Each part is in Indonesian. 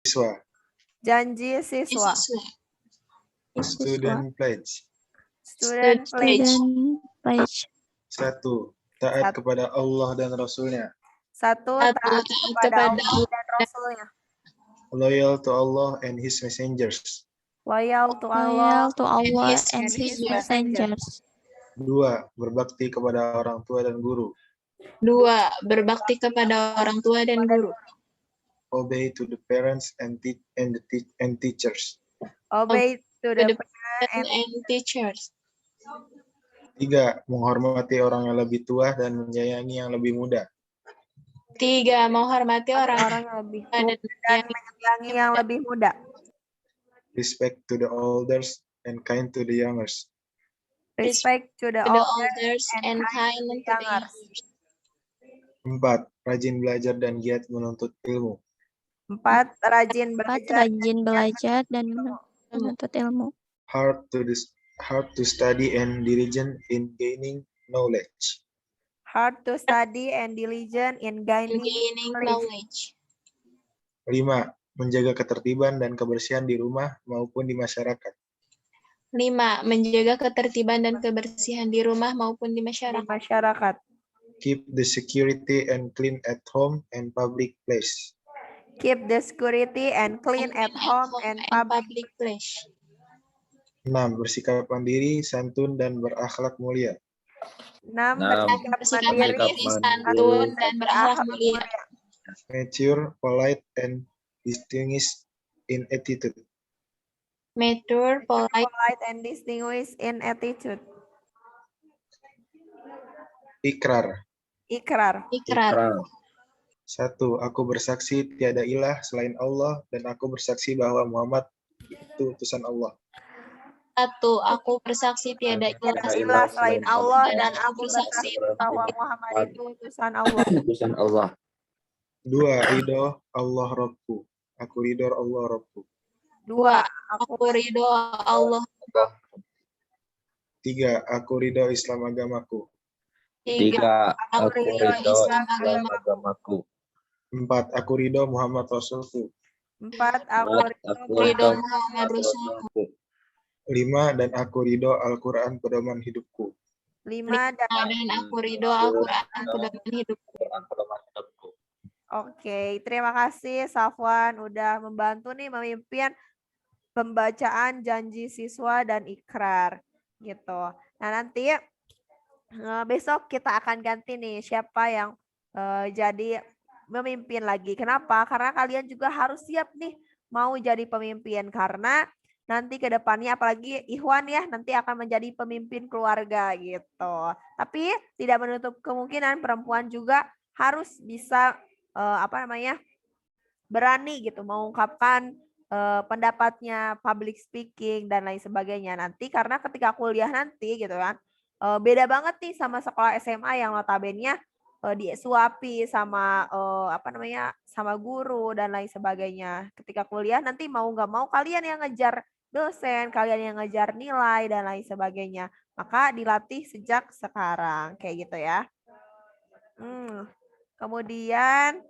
Siswa. Janji siswa. Student pledge. Student pledge. Student pledge. 1. Taat kepada Allah dan Rasulnya. 1. Taat kepada Allah dan Rasulnya. Loyal to Allah and His messengers. Loyal to Loyal Allah to Allah and and His His messengers. 2. Berbakti kepada orang tua dan guru. 2. Berbakti kepada orang tua dan guru. Obey to the parents and teachers. Obey to the And teachers. 3. Menghormati orang yang lebih tua dan menyayangi yang lebih muda. 3. Menghormati orang yang lebih tua dan dan menyayangi yang lebih muda. Respect to the elders and kind to the youngers. Respect to the elders and kind to the youngers. 4. Rajin belajar dan giat menuntut ilmu. 4. Rajin 4. belajar. Rajin belajar dan menuntut ilmu. Hard to study and diligent in gaining knowledge. Hard to study and diligent in gaining knowledge. 5. Menjaga ketertiban dan kebersihan di rumah maupun di masyarakat. 5. Menjaga ketertiban dan kebersihan di rumah maupun di masyarakat. Keep the security and clean at home and public place. Keep the security and clean at home and public place. 6. Bersikap mandiri, santun, dan berakhlak mulia. 6. Bersikap mandiri, santun, dan berakhlak mulia. Mature, polite, and distinguished in attitude. Mature, polite, and distinguished in attitude. Ikrar. 1. Aku bersaksi tiada ilah selain Allah dan aku bersaksi bahwa Muhammad itu utusan Allah. 1. Aku bersaksi tiada ilah selain Allah dan aku bersaksi bahwa Muhammad itu utusan Allah. 2. Ridho Allah Rabbku. Aku ridho Allah Rabbku. 2. Aku ridho Allah. 3. Aku ridho Islam agamaku. 3. Aku ridho Islam agamaku. 4. Aku ridho Muhammad Rasulku. 4. Aku ridho Muhammad Rasulku. 5. Dan aku ridho Al-Quran pedoman hidupku. 5. Dan aku ridho Al-Quran pedoman hidupku. Oke, terima kasih Safwan udah membantu nih memimpin pembacaan janji siswa dan ikrar gitu. Nah, nanti besok kita akan ganti nih siapa yang jadi memimpin lagi. Kenapa? Karena kalian juga harus siap nih mau jadi pemimpin karena nanti ke depannya apalagi Ikhwan ya nanti akan menjadi pemimpin keluarga gitu. Tapi tidak menutup kemungkinan perempuan juga harus bisa berani gitu mengungkapkan pendapatnya, public speaking dan lain sebagainya nanti karena ketika kuliah nanti gitu kan beda banget nih sama sekolah SMA yang notabene disuapi sama sama guru dan lain sebagainya. Ketika kuliah nanti mau nggak mau kalian yang ngejar dosen, kalian yang ngejar nilai dan lain sebagainya. Maka dilatih sejak sekarang kayak gitu ya. Kemudian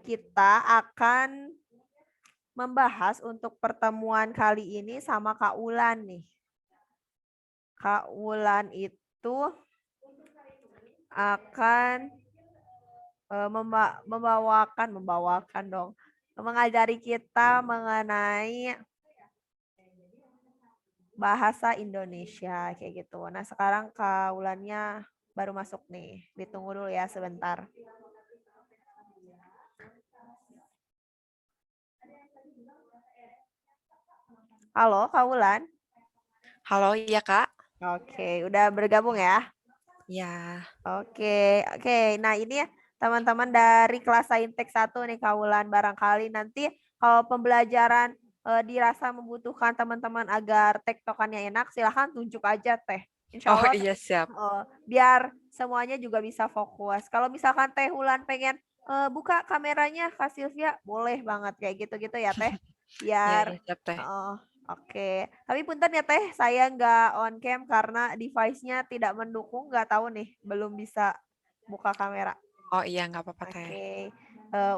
kita akan membahas untuk pertemuan kali ini sama Kak Ulan nih. Kak Ulan itu akan mengajari kita mengenai bahasa Indonesia kayak gitu. Nah, sekarang Kak Ulannya baru masuk nih. Ditunggu dulu ya sebentar. Halo, Kak Ulan. Halo, iya Kak. Oke, udah bergabung ya? Ya. Oke. Nah ini ya teman-teman dari kelas Saintek 1 nih Kak Ulan. Barangkali nanti kalau pembelajaran dirasa membutuhkan teman-teman agar tektokannya enak, silahkan tunjuk aja Teh. Insya Allah. Oh iya siap. Biar semuanya juga bisa fokus. Kalau misalkan Teh Ulan pengen buka kameranya Kak Sylvia, boleh banget kayak gitu-gitu ya Teh. Biar. Ya, siap Teh. Oke, tapi punten ya Teh, saya nggak on cam karena device-nya tidak mendukung, nggak tahu nih, belum bisa buka kamera. Oh iya, nggak apa-apa Teh. Oke,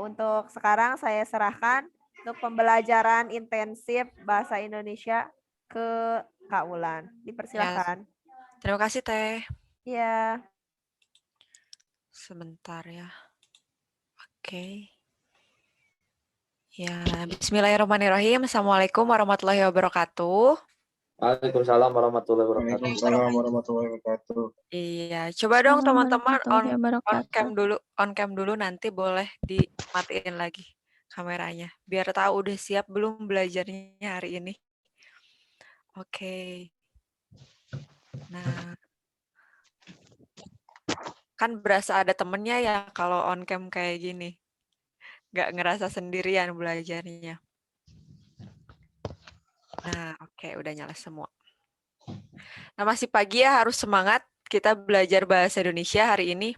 untuk sekarang saya serahkan untuk pembelajaran intensif bahasa Indonesia ke Kak Ulan. Dipersilakan. Terima kasih Teh. Iya. Sebentar ya. Oke. Ya, bismillahirrahmanirrahim. Assalamualaikum warahmatullahi wabarakatuh. Waalaikumsalam warahmatullahi wabarakatuh. Waalaikumsalam warahmatullahi wabarakatuh. Iya, coba dong teman-teman Warahmatullahi on wabarakatuh. cam dulu nanti boleh dimatiin lagi kameranya. Biar tahu udah siap belum belajarnya hari ini. Oke. Nah, kan berasa ada temennya ya kalau on cam kayak gini. Nggak ngerasa sendirian belajarnya. Nah, oke, udah nyala semua. Nah, masih pagi ya, harus semangat kita belajar bahasa Indonesia hari ini.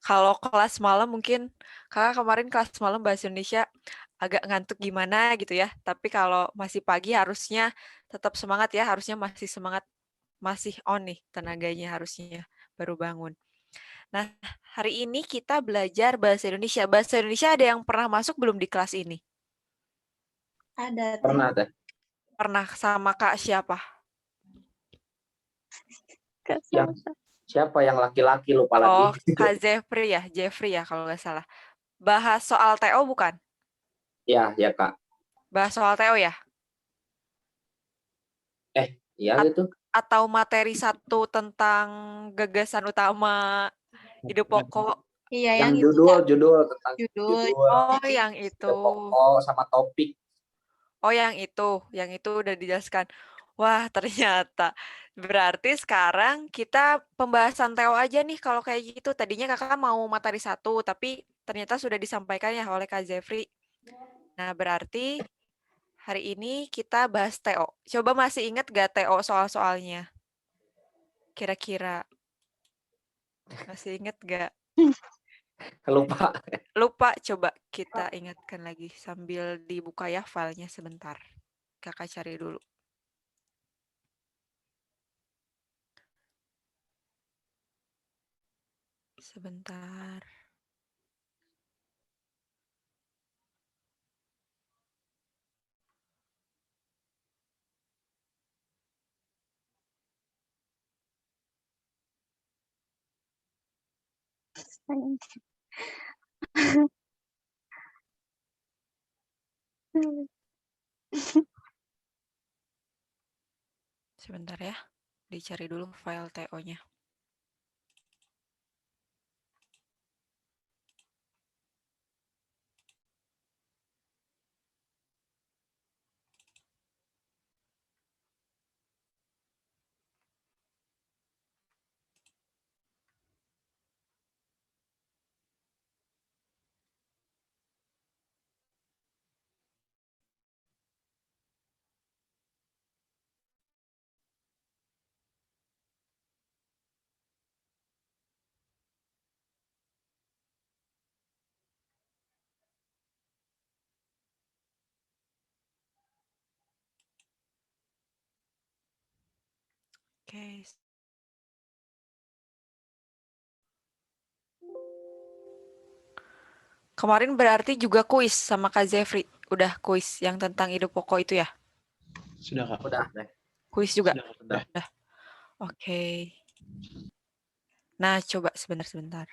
Kalau kelas malam mungkin, kakak kemarin kelas malam bahasa Indonesia agak ngantuk gimana gitu ya. Tapi kalau masih pagi harusnya tetap semangat ya, harusnya masih semangat, masih on nih tenaganya harusnya, baru bangun. Nah, hari ini kita belajar bahasa Indonesia. Bahasa Indonesia ada yang pernah masuk belum di kelas ini? Ada Teh. Pernah Teh. Pernah sama Kak siapa? Yang siapa yang laki-laki lupa Oh, lagi. Kak Jeffrey ya kalau nggak salah. Bahas soal TO bukan? Ya, ya Kak. Bahas soal TO ya? Iya gitu. Atau materi 1 tentang gagasan utama hidup pokok? Iya, Yang yang itu Kak. judul tentang Judul. Oh, yang itu. pokok sama topik. Oh, yang itu udah dijelaskan. Wah, ternyata. Berarti sekarang kita pembahasan TO aja nih kalau kayak gitu. Tadinya kakak mau materi 1, tapi ternyata sudah disampaikan ya oleh Kak Jeffrey. Nah, berarti hari ini kita bahas TO. Coba masih ingat gak TO soal-soalnya? Kira-kira. Masih ingat gak? Lupa. Lupa, coba kita ingatkan lagi sambil dibuka ya filenya sebentar. Kakak cari dulu. Sebentar. Sebentar ya. Dicari dulu file TO-nya. Oke. Kemarin berarti juga kuis sama Kak Zefri. Udah kuis yang tentang hidup pokok itu ya? Sudah, Kak. Udah Teh. Kuis juga? Udah. Oke. Nah, coba sebentar.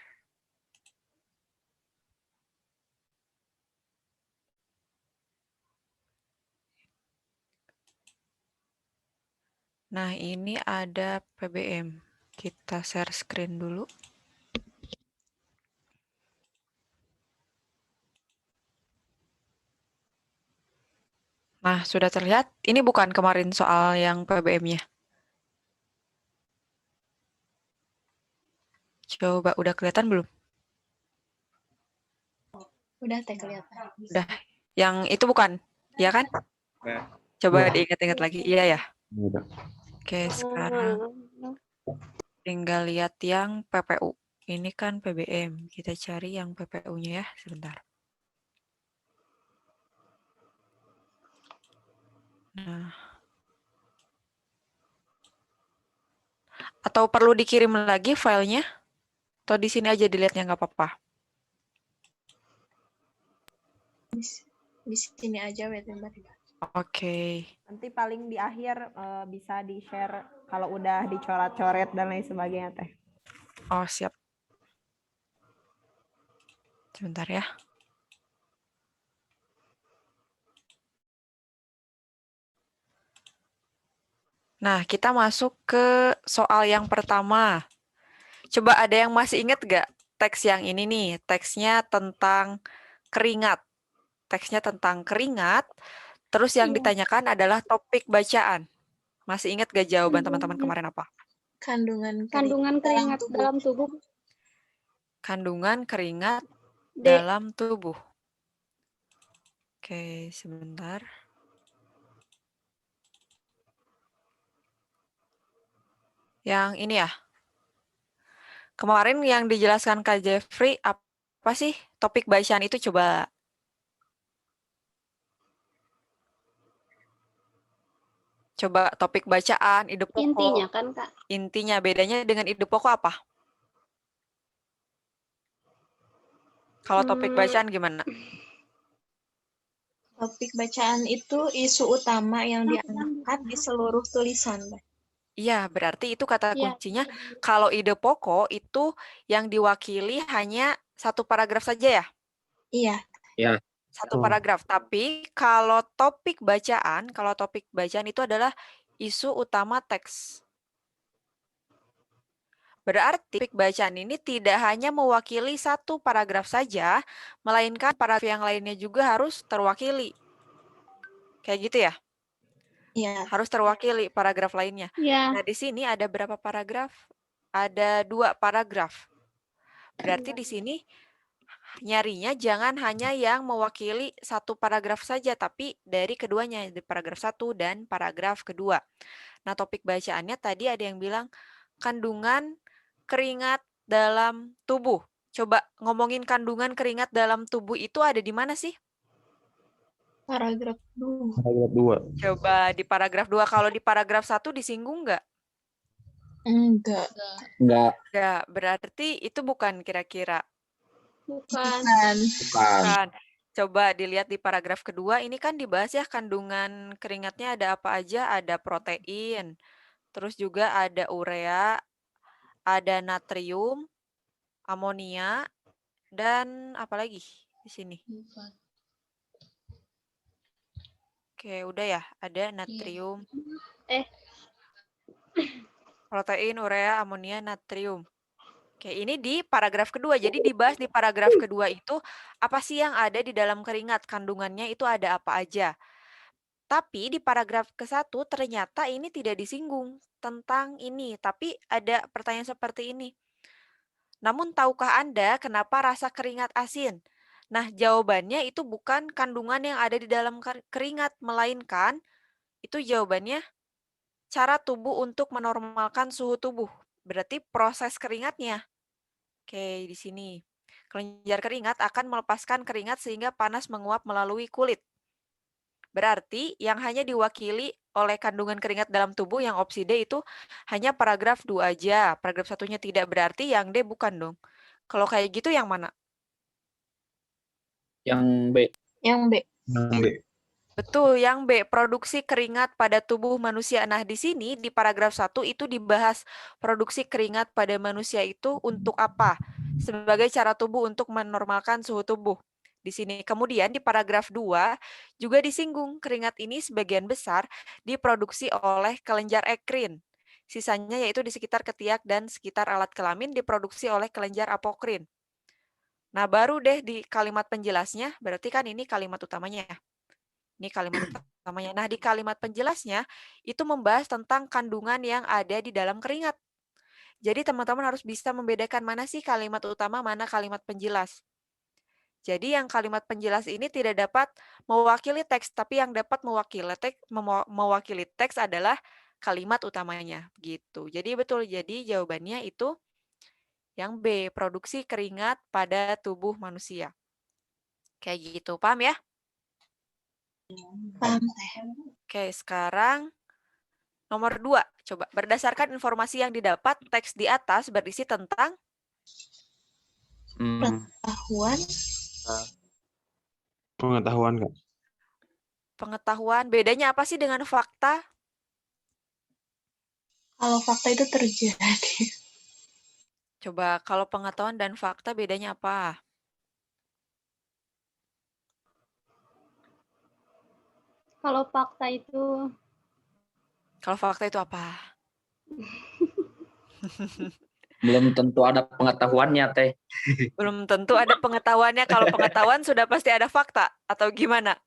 Nah, ini ada PBM. Kita share screen dulu. Nah, sudah terlihat? Ini bukan kemarin soal yang PBM-nya. Coba, udah kelihatan belum? Udah Teh kelihatan. Udah. Yang itu bukan? Ya kan? Nah, Coba Iya. diingat-ingat lagi. Iya ya? Iya. Oke, sekarang tinggal lihat yang PPU. Ini kan PBM. Kita cari yang PPU-nya ya. Sebentar. Nah. Atau perlu dikirim lagi filenya? Atau di sini aja dilihatnya nggak apa-apa? di sini aja wetember. Oke. Nanti paling di akhir bisa di-share kalau udah dicoret-coret dan lain sebagainya teh. Oh, siap. Sebentar ya. Nah, kita masuk ke soal yang pertama. Coba ada yang masih ingat gak teks yang ini nih? Teksnya tentang keringat. Teksnya tentang keringat. Terus yang ditanyakan adalah topik bacaan. Masih ingat gak jawaban teman-teman kemarin apa? Kandungan keringat dalam tubuh. Kandungan keringat D. dalam tubuh. Oke, sebentar. Yang ini ya. Kemarin yang dijelaskan Kak Jeffrey, apa sih topik bacaan itu? Coba. Coba topik bacaan, ide pokok. Intinya kan, Kak. Intinya, bedanya dengan ide pokok apa? Kalau topik bacaan gimana? Topik bacaan itu isu utama yang diangkat di seluruh tulisan. Iya, berarti itu kata Iya. kuncinya. Kalau ide pokok itu yang diwakili hanya satu paragraf saja ya? Iya. Ya. Satu paragraf. Tapi kalau topik bacaan itu adalah isu utama teks. Berarti topik bacaan ini tidak hanya mewakili satu paragraf saja, melainkan paragraf yang lainnya juga harus terwakili. Kayak gitu ya? Iya. Harus terwakili paragraf lainnya. Iya. Nah, di sini ada berapa paragraf? Ada 2 paragraf. Berarti di sini nyarinya jangan hanya yang mewakili satu paragraf saja, tapi dari keduanya, di paragraf 1 dan paragraf kedua. Nah, topik bacaannya tadi ada yang bilang kandungan keringat dalam tubuh. Coba ngomongin kandungan keringat dalam tubuh itu ada di mana sih? Paragraf 2. Paragraf 2. Coba di paragraf 2. Kalau di paragraf 1 disinggung nggak? Enggak. Enggak. Nggak, berarti itu bukan kira-kira. Bukan. Bukan. Coba dilihat di paragraf kedua, ini kan dibahas ya kandungan keringatnya ada apa aja, ada protein, terus juga ada urea, ada natrium, amonia, dan apa lagi di sini? Oke, udah ya, ada natrium, protein, urea, amonia, natrium. Oke, ini di paragraf kedua. Jadi dibahas di paragraf kedua itu apa sih yang ada di dalam keringat, kandungannya itu ada apa aja. Tapi di paragraf ke-1 ternyata ini tidak disinggung tentang ini, tapi ada pertanyaan seperti ini. Namun tahukah Anda kenapa rasa keringat asin? Nah, jawabannya itu bukan kandungan yang ada di dalam keringat, melainkan itu jawabannya cara tubuh untuk menormalkan suhu tubuh. Berarti proses keringatnya. Oke, di sini. Kelenjar keringat akan melepaskan keringat sehingga panas menguap melalui kulit. Berarti yang hanya diwakili oleh kandungan keringat dalam tubuh yang opsi D itu hanya paragraf 2 aja. Paragraf satunya tidak, berarti yang D bukan dong. Kalau kayak gitu yang mana? Yang B. Yang B. Yang B. Betul, yang B, produksi keringat pada tubuh manusia. Nah, di sini di paragraf 1 itu dibahas produksi keringat pada manusia itu untuk apa? Sebagai cara tubuh untuk menormalkan suhu tubuh. Di sini. Kemudian di paragraf 2 juga disinggung keringat ini sebagian besar diproduksi oleh kelenjar ekrin. Sisanya yaitu di sekitar ketiak dan sekitar alat kelamin diproduksi oleh kelenjar apokrin. Nah, baru deh di kalimat penjelasnya, berarti kan ini kalimat utamanya ya. Ini kalimat utamanya. Nah, di kalimat penjelasnya itu membahas tentang kandungan yang ada di dalam keringat. Jadi teman-teman harus bisa membedakan mana sih kalimat utama, mana kalimat penjelas. Jadi yang kalimat penjelas ini tidak dapat mewakili teks, tapi yang dapat mewakili teks adalah kalimat utamanya. Gitu. Jadi betul, jadi jawabannya itu yang B, produksi keringat pada tubuh manusia. Kayak gitu, paham ya? Paham. Oke, sekarang nomor 2. Coba, berdasarkan informasi yang didapat, teks di atas berisi tentang Pengetahuan. Pengetahuan, Kak. Pengetahuan, bedanya apa sih dengan fakta? Kalau fakta itu terjadi. Coba kalau pengetahuan dan fakta bedanya apa? Kalau fakta itu Kalau fakta itu apa? Belum tentu ada pengetahuannya, Teh. Belum tentu ada pengetahuannya. Kalau pengetahuan sudah pasti ada fakta atau gimana?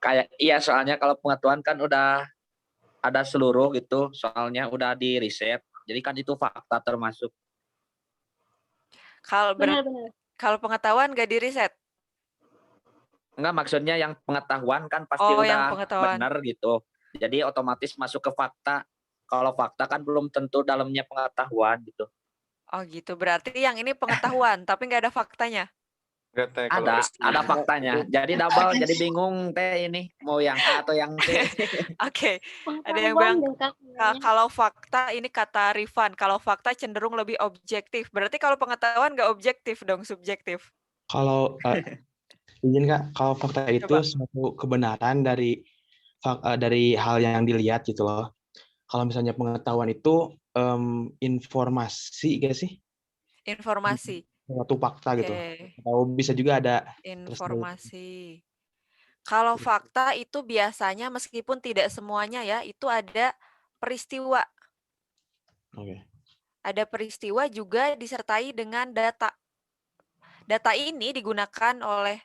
Kayak iya, soalnya kalau pengetahuan kan udah ada seluruh gitu, soalnya udah di riset. Jadi kan itu fakta termasuk. Kalau benar-benar. kalau pengetahuan gak diriset. Enggak, maksudnya yang pengetahuan kan pasti Oh, yang udah pengetahuan. benar gitu. Jadi otomatis masuk ke fakta. Kalau fakta kan belum tentu dalamnya pengetahuan gitu. Oh gitu. Berarti yang ini pengetahuan, tapi nggak ada faktanya. Enggak, Teh. Kalau Ada faktanya. Jadi double, jadi bingung Teh ini mau yang A atau yang C. Oke. Ada yang Pengetahuan bilang deh, Kak, kayaknya. kalau fakta ini kata Rifan, kalau fakta cenderung lebih objektif. Berarti kalau pengetahuan nggak objektif dong, subjektif. Kalau izin Kak, kalau fakta itu Coba. suatu kebenaran dari hal yang dilihat gitu loh. Kalau misalnya pengetahuan itu informasi gak sih? Informasi. Suatu fakta gitu. Oke. Atau bisa juga ada Informasi. Kalau fakta itu biasanya meskipun tidak semuanya ya, itu ada peristiwa. Oke. Ada peristiwa juga disertai dengan data. Data ini digunakan oleh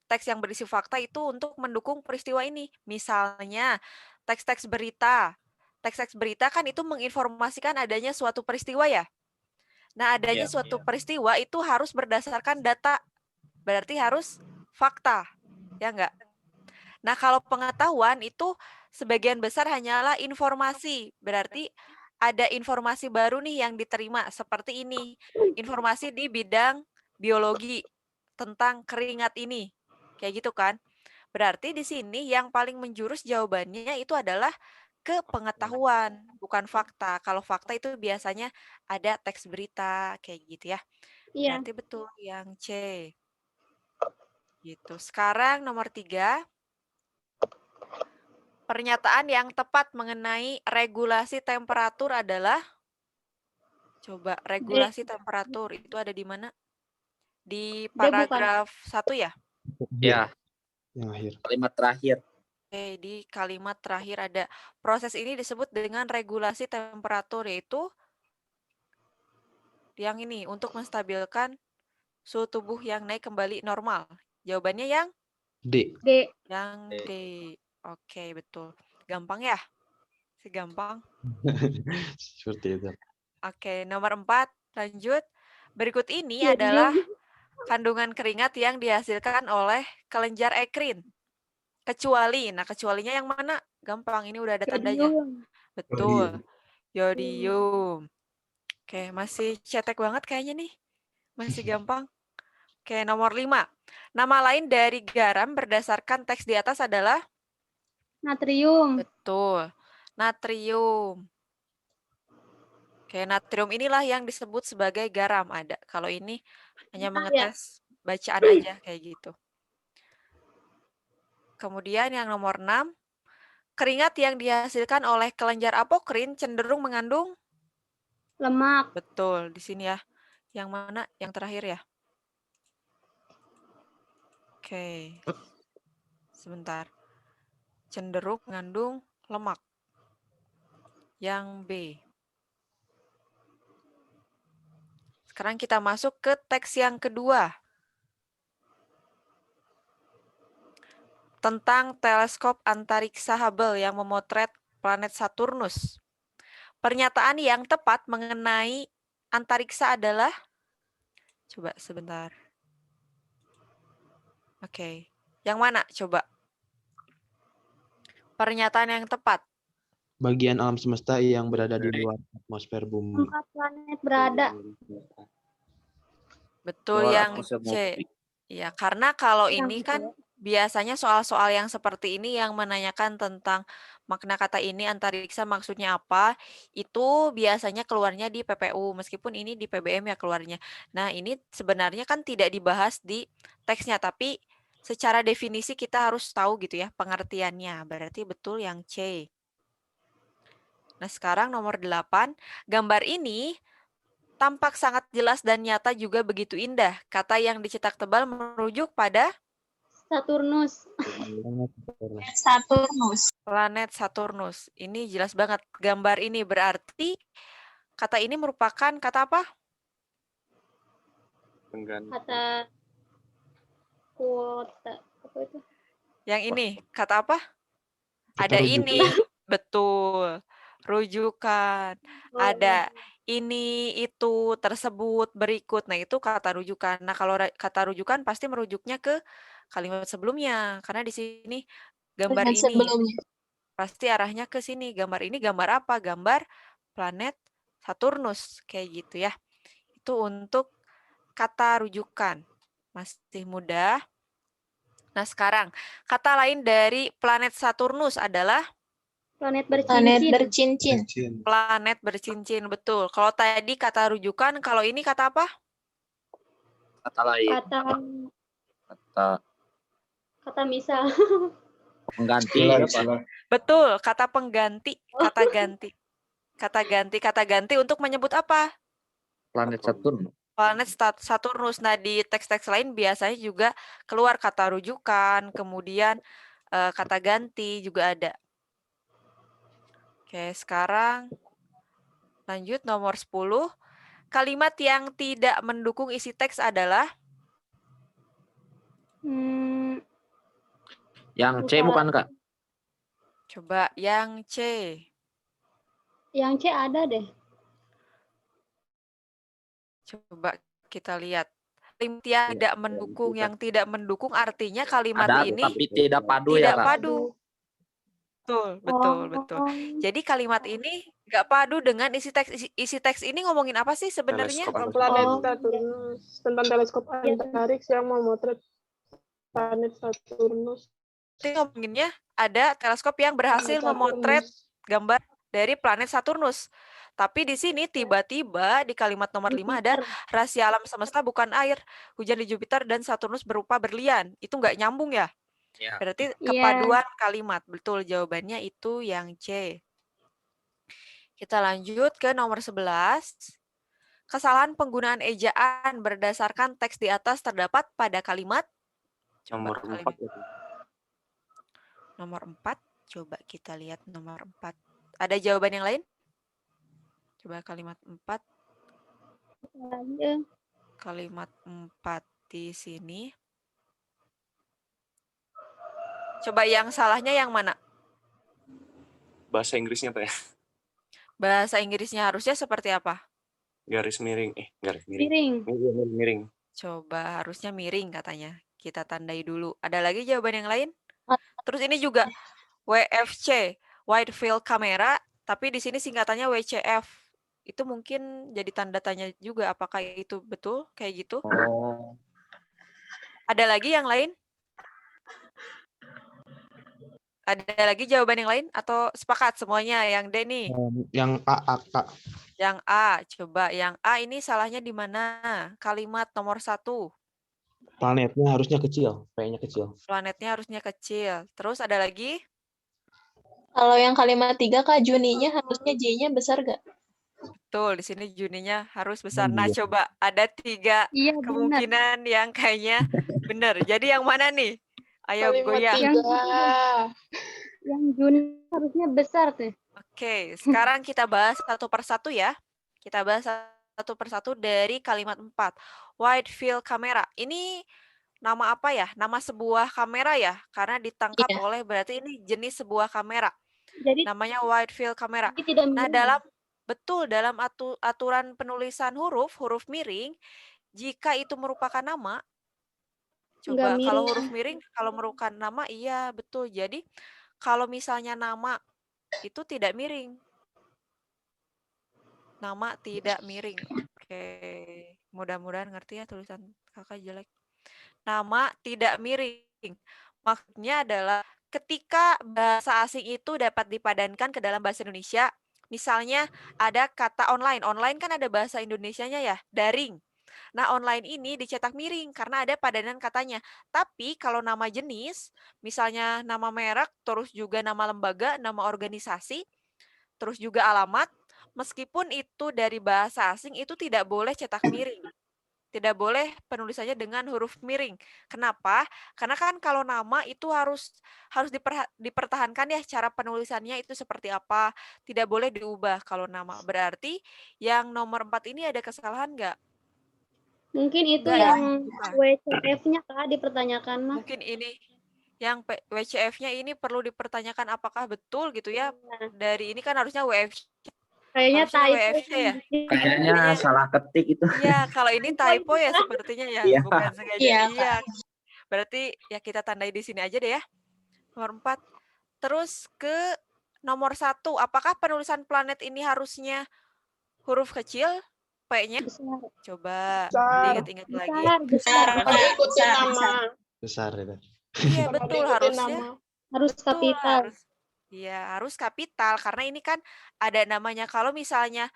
teks yang berisi fakta itu untuk mendukung peristiwa ini. Misalnya, teks-teks berita. Teks-teks berita kan itu menginformasikan adanya suatu peristiwa ya. Nah, adanya suatu peristiwa itu harus berdasarkan data. Berarti harus fakta. Ya enggak? Nah, kalau pengetahuan itu sebagian besar hanyalah informasi. Berarti ada informasi baru nih yang diterima seperti ini. Informasi di bidang biologi tentang keringat ini. Kayak gitu kan? Berarti di sini yang paling menjurus jawabannya itu adalah ke pengetahuan, bukan fakta. Kalau fakta itu biasanya ada teks berita kayak gitu ya. Iya. Berarti betul yang C. Gitu. Sekarang nomor 3. Pernyataan yang tepat mengenai regulasi temperatur adalah, coba regulasi temperatur itu ada di mana? Di paragraf 1 ya? Ya, Yang akhir. kalimat terakhir. Oke, di kalimat terakhir ada proses ini disebut dengan regulasi temperatur, yaitu yang ini untuk menstabilkan suhu tubuh yang naik kembali normal. Jawabannya yang D. Yang D. Oke, betul. Gampang ya? Segampang. Seperti itu. Oke, nomor 4, lanjut. Berikut ini adalah kandungan keringat yang dihasilkan oleh kelenjar ekrin. Kecuali, nah kecualinya yang mana? Gampang, ini udah ada tandanya. Betul, yodium. Oke, masih cetek banget kayaknya nih. Masih gampang. Oke, nomor 5. Nama lain dari garam berdasarkan teks di atas adalah? Natrium. Betul, natrium. Oke, natrium inilah yang disebut sebagai garam ada. Kalau ini hanya mengetes bacaan aja kayak gitu. Kemudian yang nomor 6, keringat yang dihasilkan oleh kelenjar apokrin cenderung mengandung Lemak. betul di sini ya. Yang mana? Yang terakhir ya. Oke. Sebentar. Cenderung mengandung lemak. Yang B. Sekarang kita masuk ke teks yang kedua. Tentang teleskop antariksa Hubble yang memotret planet Saturnus. Pernyataan yang tepat mengenai antariksa adalah? Coba sebentar. Oke. Yang mana? Coba. Pernyataan yang tepat. Bagian alam semesta yang berada di luar atmosfer bumi. Tempat planet berada. Betul, Luar yang atmosfer C. bumi. Ya, karena kalau Yang ini C. kan biasanya soal-soal yang seperti ini yang menanyakan tentang makna kata ini antariksa maksudnya apa, itu biasanya keluarnya di PPU, meskipun ini di PBM ya keluarnya. Nah, ini sebenarnya kan tidak dibahas di teksnya, tapi secara definisi kita harus tahu gitu ya pengertiannya. Berarti betul yang C. Nah, sekarang nomor 8. Gambar ini tampak sangat jelas dan nyata juga begitu indah. Kata yang dicetak tebal merujuk pada Saturnus. Saturnus. planet Saturnus. Ini jelas banget. Gambar ini berarti kata ini merupakan kata apa? Kata kuota. Apa itu? Yang ini, kata apa? Kata Ada rujukan. ini, betul. Rujukan. Oh, Ada ini, itu, tersebut, berikut. Nah, itu kata rujukan. Nah, kalau kata rujukan pasti merujuknya ke kalimat sebelumnya. Karena di sini gambar Dengan ini sebelumnya. pasti arahnya ke sini. Gambar ini gambar apa? Gambar planet Saturnus. Kayak gitu ya. Itu untuk kata rujukan. Masih mudah. Nah, sekarang kata lain dari planet Saturnus adalah planet Planet bercincin. bercincin. planet bercincin, betul. Kalau tadi kata rujukan, kalau ini kata apa? Kata lain. Kata misal. Pengganti. Istilah, apa? istilah. Betul, kata pengganti, kata ganti. Kata ganti untuk menyebut apa? Planet Saturn. Planet Saturnus. Nah, di teks-teks lain biasanya juga keluar kata rujukan, kemudian kata ganti juga ada. Oke, sekarang lanjut nomor 10. Kalimat yang tidak mendukung isi teks adalah Yang C bukan, Kak? coba yang C. Yang C ada deh. Coba kita lihat. Kalimat yang tidak mendukung, yang tidak mendukung artinya kalimat Ada, ini tapi tidak padu ya, tidak Kak? padu. Betul. Jadi kalimat ini nggak padu dengan isi teks. Isi teks ini ngomongin apa sih sebenarnya? Planet Saturnus, tentang teleskop antariksa yang memotret planet Saturnus. Ini ngomonginnya ada teleskop yang berhasil memotret gambar dari planet Saturnus. Tapi di sini tiba-tiba di kalimat nomor 5 ada rahasia alam semesta bukan air, hujan di Jupiter dan Saturnus berupa berlian. Itu nggak nyambung ya? Ya. Berarti kepaduan kalimat. Betul, jawabannya itu yang C. Kita lanjut ke nomor 11. Kesalahan penggunaan ejaan berdasarkan teks di atas terdapat pada kalimat Nomor 4. Nomor 4. Coba kita lihat nomor 4. Ada jawaban yang lain? Coba kalimat 4. Kalimat 4 di sini. Coba yang salahnya yang mana? Bahasa Inggrisnya, Teh. Bahasa Inggrisnya harusnya seperti apa? Garis miring. Miring. Coba harusnya miring katanya. Kita tandai dulu. Ada lagi jawaban yang lain? Terus ini juga WFC, Wide Field Camera, tapi di sini singkatannya WCF. Itu mungkin jadi tanda tanya juga apakah itu betul kayak gitu? Oh. Ada lagi yang lain? Ada lagi jawaban yang lain atau sepakat semuanya yang D nih? Yang A, Kak. Yang A, coba yang A ini salahnya di mana? Kalimat nomor 1. Planetnya harusnya kecil, P-nya kecil. Planetnya harusnya kecil. Terus ada lagi? Kalau yang kalimat 3, Kak, Juninya harusnya J-nya besar gak? Betul, di sini Juninya harus besar. Nah, coba ada 3 kemungkinan yang kayaknya benar. Jadi yang mana nih? Ayo goyang. Yang Juni harusnya besar tuh. Oke, sekarang kita bahas satu persatu ya. Kita bahas satu persatu dari kalimat 4. Wide field camera. Ini nama apa ya? Nama sebuah kamera ya? Karena ditangkap oleh berarti ini jenis sebuah kamera. Jadi namanya wide field camera. tidak Nah, miring. dalam aturan penulisan huruf miring, jika itu merupakan nama, coba Nggak kalau miring. huruf miring, kalau merupakan nama, iya betul. Jadi kalau misalnya nama itu tidak miring. Nama tidak miring. Oke, mudah-mudahan ngerti ya tulisan kakak jelek. Nama tidak miring. Maksudnya adalah ketika bahasa asing itu dapat dipadankan ke dalam bahasa Indonesia, misalnya ada kata online. Online kan ada bahasa Indonesianya ya, daring. Nah, online ini dicetak miring karena ada padanan katanya. Tapi kalau nama jenis, misalnya nama merek, terus juga nama lembaga, nama organisasi, terus juga alamat, meskipun itu dari bahasa asing, itu tidak boleh cetak miring. Tidak boleh penulisannya dengan huruf miring. Kenapa? Karena kan kalau nama itu harus dipertahankan ya cara penulisannya itu seperti apa. Tidak boleh diubah kalau nama. Berarti yang nomor 4 ini ada kesalahan nggak? Mungkin itu Nggak ya? yang WCF-nya Kak dipertanyakan mah. Mungkin ini yang WCF-nya ini perlu dipertanyakan apakah betul gitu ya. Dari ini kan harusnya WF. Kayaknya Harusnya typo WFC ya. Kayaknya salah ketik itu. Iya, kalau ini typo ya sepertinya ya, Iya. bukan sengaja. Iya, Iya. Berarti ya kita tandai di sini aja deh ya. Nomor 4. Terus ke nomor 1, apakah penulisan planet ini harusnya huruf kecil P-nya? Besar. Coba Besar. diingat-ingat lagi. Besar. Kalau ikutin nama. Besar itu. Iya, Kalau betul diikutin harusnya. nama. Harus Betul, kapital. harus kapital karena ini kan ada namanya. Kalau misalnya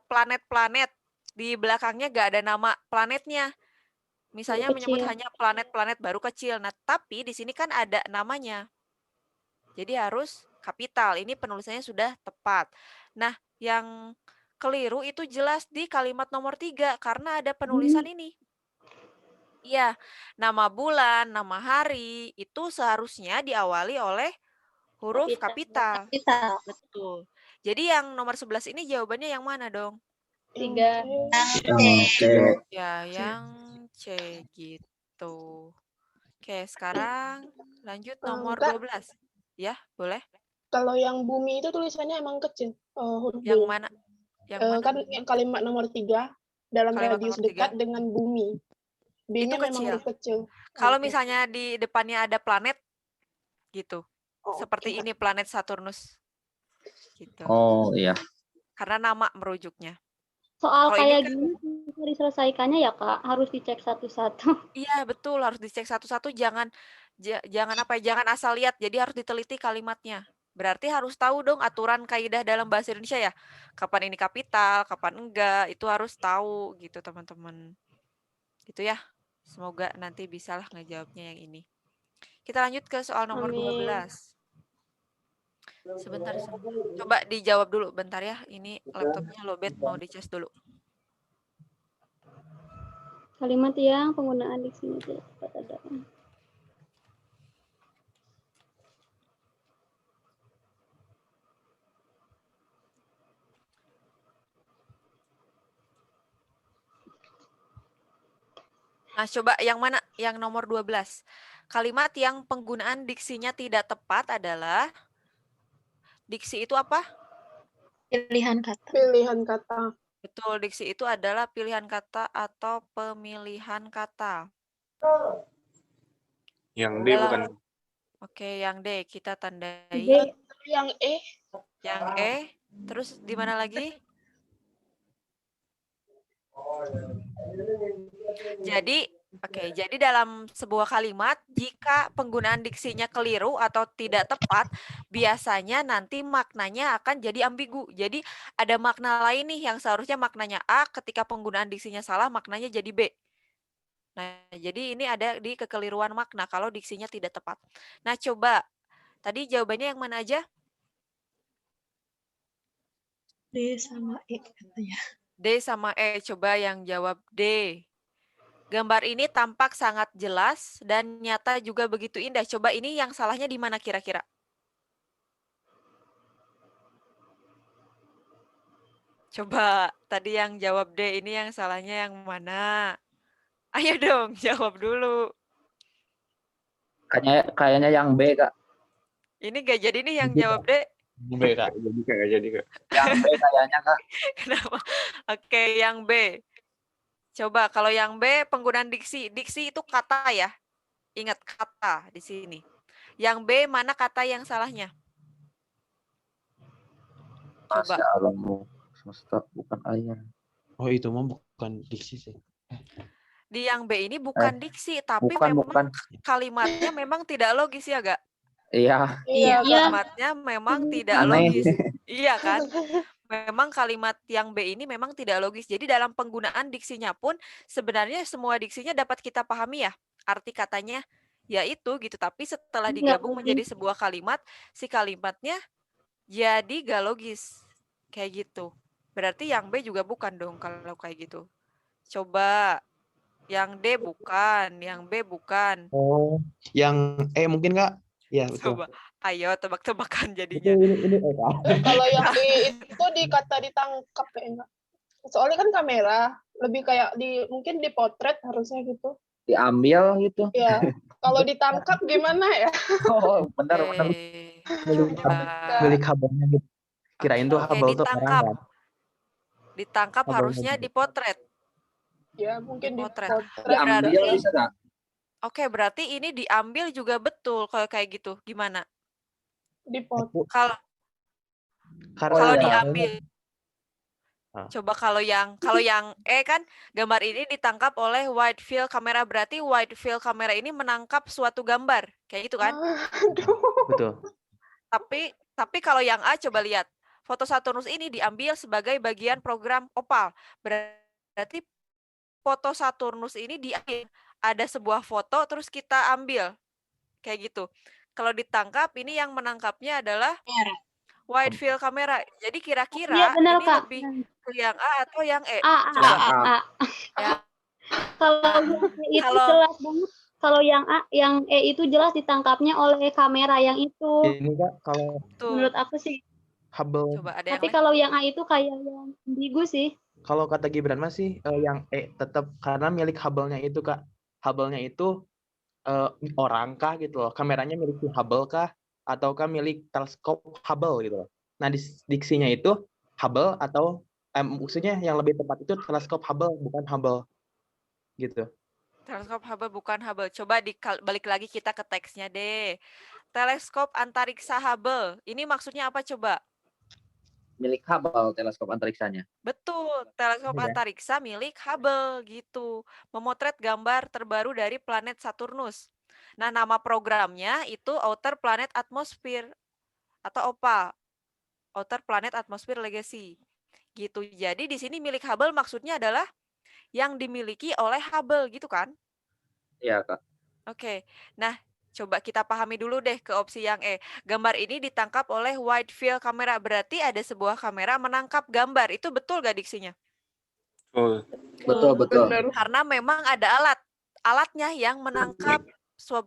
planet-planet di belakangnya nggak ada nama planetnya, misalnya Baru menyebut kecil. hanya planet-planet baru kecil. Nah, tapi di sini kan ada namanya, jadi harus kapital. Ini penulisannya sudah tepat. Nah, yang keliru itu jelas di kalimat nomor 3 karena ada penulisan ini. Iya, nama bulan, nama hari itu seharusnya diawali oleh huruf kapital. Kapital. Betul. Jadi yang nomor 11 ini jawabannya yang mana dong? 3. Ya, yang C gitu. Oke, sekarang lanjut nomor Kak. 12. Ya, boleh. Kalau yang bumi itu tulisannya emang kecil, huruf Yang B. mana? Yang mana? Kan yang kalimat nomor 3 dalam Kalimat radius nomor 3. dekat dengan bumi. B-nya Itu memang kecil. huruf kecil. Kalau Oke. misalnya di depannya ada planet gitu. Oh, Seperti ini planet Saturnus. Gitu. Oh iya. Karena nama merujuknya. Soal Kalau kayak ini kan, gini bisa diselesaikannya ya Kak, harus dicek satu-satu. iya, betul, harus dicek satu-satu, jangan jangan asal lihat. Jadi harus diteliti kalimatnya. Berarti harus tahu dong aturan kaidah dalam bahasa Indonesia ya. Kapan ini kapital, kapan enggak, itu harus tahu gitu, teman-teman. Gitu ya. Semoga nanti bisalah ngejawabnya yang ini. Kita lanjut ke soal nomor 12. Sebentar. Coba dijawab dulu bentar ya. Ini laptopnya lowbat, mau dicas dulu. Kalimat yang penggunaan diksinya tidak tepat ada. Nah, coba yang mana? Yang nomor 12. Kalimat yang penggunaan diksinya tidak tepat adalah diksi itu apa? Pilihan kata. Pilihan kata. Betul, diksi itu adalah pilihan kata atau pemilihan kata. Yang D bukan. Oke, yang D kita tandai. Yang E. Yang E. Terus di mana lagi? Jadi dalam sebuah kalimat, jika penggunaan diksinya keliru atau tidak tepat, biasanya nanti maknanya akan jadi ambigu. Jadi ada makna lain nih yang seharusnya maknanya A, ketika penggunaan diksinya salah, maknanya jadi B. Nah, jadi ini ada di kekeliruan makna kalau diksinya tidak tepat. Nah, coba, tadi jawabannya yang mana aja? D sama E katanya. D sama E, coba yang jawab D. Gambar ini tampak sangat jelas dan nyata juga begitu indah. Coba ini yang salahnya di mana kira-kira? Coba tadi yang jawab D ini yang salahnya yang mana? Ayo dong, jawab dulu. Kayaknya yang B, Kak. Ini gak jadi nih yang jawab D. B, Kak. Jadi, Kak. Yang B kayaknya, Kak. Kenapa? Oke, yang B. Coba kalau yang B penggunaan diksi. Diksi itu kata ya. Ingat kata di sini. Yang B mana kata yang salahnya? Coba. Masya Allah, semesta bukan ayat. Oh, itu mah bukan diksi sih. Di yang B ini bukan diksi, tapi bukan, memang kalimatnya memang tidak logis ya, Gak? Iya. Kalimatnya memang tidak logis. Iya kan? memang kalimat yang B ini memang tidak logis. Jadi dalam penggunaan diksinya pun sebenarnya semua diksinya dapat kita pahami ya. Arti katanya yaitu gitu, tapi setelah digabung menjadi sebuah kalimat, si kalimatnya jadi gak logis. Kayak gitu. Berarti yang B juga bukan dong kalau kayak gitu. Coba yang D bukan, yang B bukan. Oh, yang mungkin Kak? Ya, betul. Coba, ayo tebak-tebakan Betul, jadinya. ini Kak. Kalau yang I itu dikata ditangkap ya enggak? Soalnya kan kamera, lebih kayak mungkin dipotret harusnya gitu. Diambil gitu. Ya, kalau ditangkap gimana ya? Oh, benar. Milik Hubble-nya gitu. Kirain tuh Oke, Hubble tuh orang ditangkap. kan. Ditangkap Hubble harusnya gitu. dipotret. Ya, mungkin Dipotret. Diambil bisa nggak? Oke, berarti ini diambil juga betul kalau kayak gitu. Gimana? Dipotret. Kalau ya. diambil. Coba kalau yang E kan gambar ini ditangkap oleh wide field kamera, berarti wide field kamera ini menangkap suatu gambar. Kayak gitu kan? Betul. Tapi kalau yang A coba lihat. Foto Saturnus ini diambil sebagai bagian program Opal. Berarti foto Saturnus ini diambil. Ada sebuah foto terus kita ambil. Kayak gitu. Kalau ditangkap ini yang menangkapnya adalah wide field kamera. Jadi kira-kira Iya, benar, ini Kak. lebih ke yang A atau yang E? A. Ya. Kalau yang E itu Kalau- jelas banget. Kalau yang E itu jelas ditangkapnya oleh kamera yang itu. Ini Kak, kalau Menurut aku sih. Hubble, Coba ada yang Tapi lain? kalau yang A itu kayak yang ambigu sih. kalau kata Gibran masih yang tetap karena milik Hubble-nya itu Kak. Hubble-nya itu orang kah gitu loh. Kameranya milik si Hubble kah ataukah milik teleskop Hubble gitu loh. Nah, diksinya itu Hubble atau maksudnya yang lebih tepat itu teleskop Hubble bukan Hubble. Gitu. Teleskop Hubble bukan Hubble. Coba balik lagi kita ke teksnya deh. Teleskop antariksa Hubble. Ini maksudnya apa coba? Milik Hubble teleskop antariksanya. Betul, teleskop Iya. antariksa milik Hubble gitu. Memotret gambar terbaru dari planet Saturnus. Nah, nama programnya itu Outer Planet Atmosphere atau OPA. Outer Planet Atmosphere Legacy. Gitu. Jadi di sini milik Hubble maksudnya adalah yang dimiliki oleh Hubble gitu kan? Iya, Kak. Oke. Nah, coba kita pahami dulu deh ke opsi yang E. Gambar ini ditangkap oleh wide field kamera. Berarti ada sebuah kamera menangkap gambar. Itu betul gak diksinya? Betul. Karena memang ada alatnya yang menangkap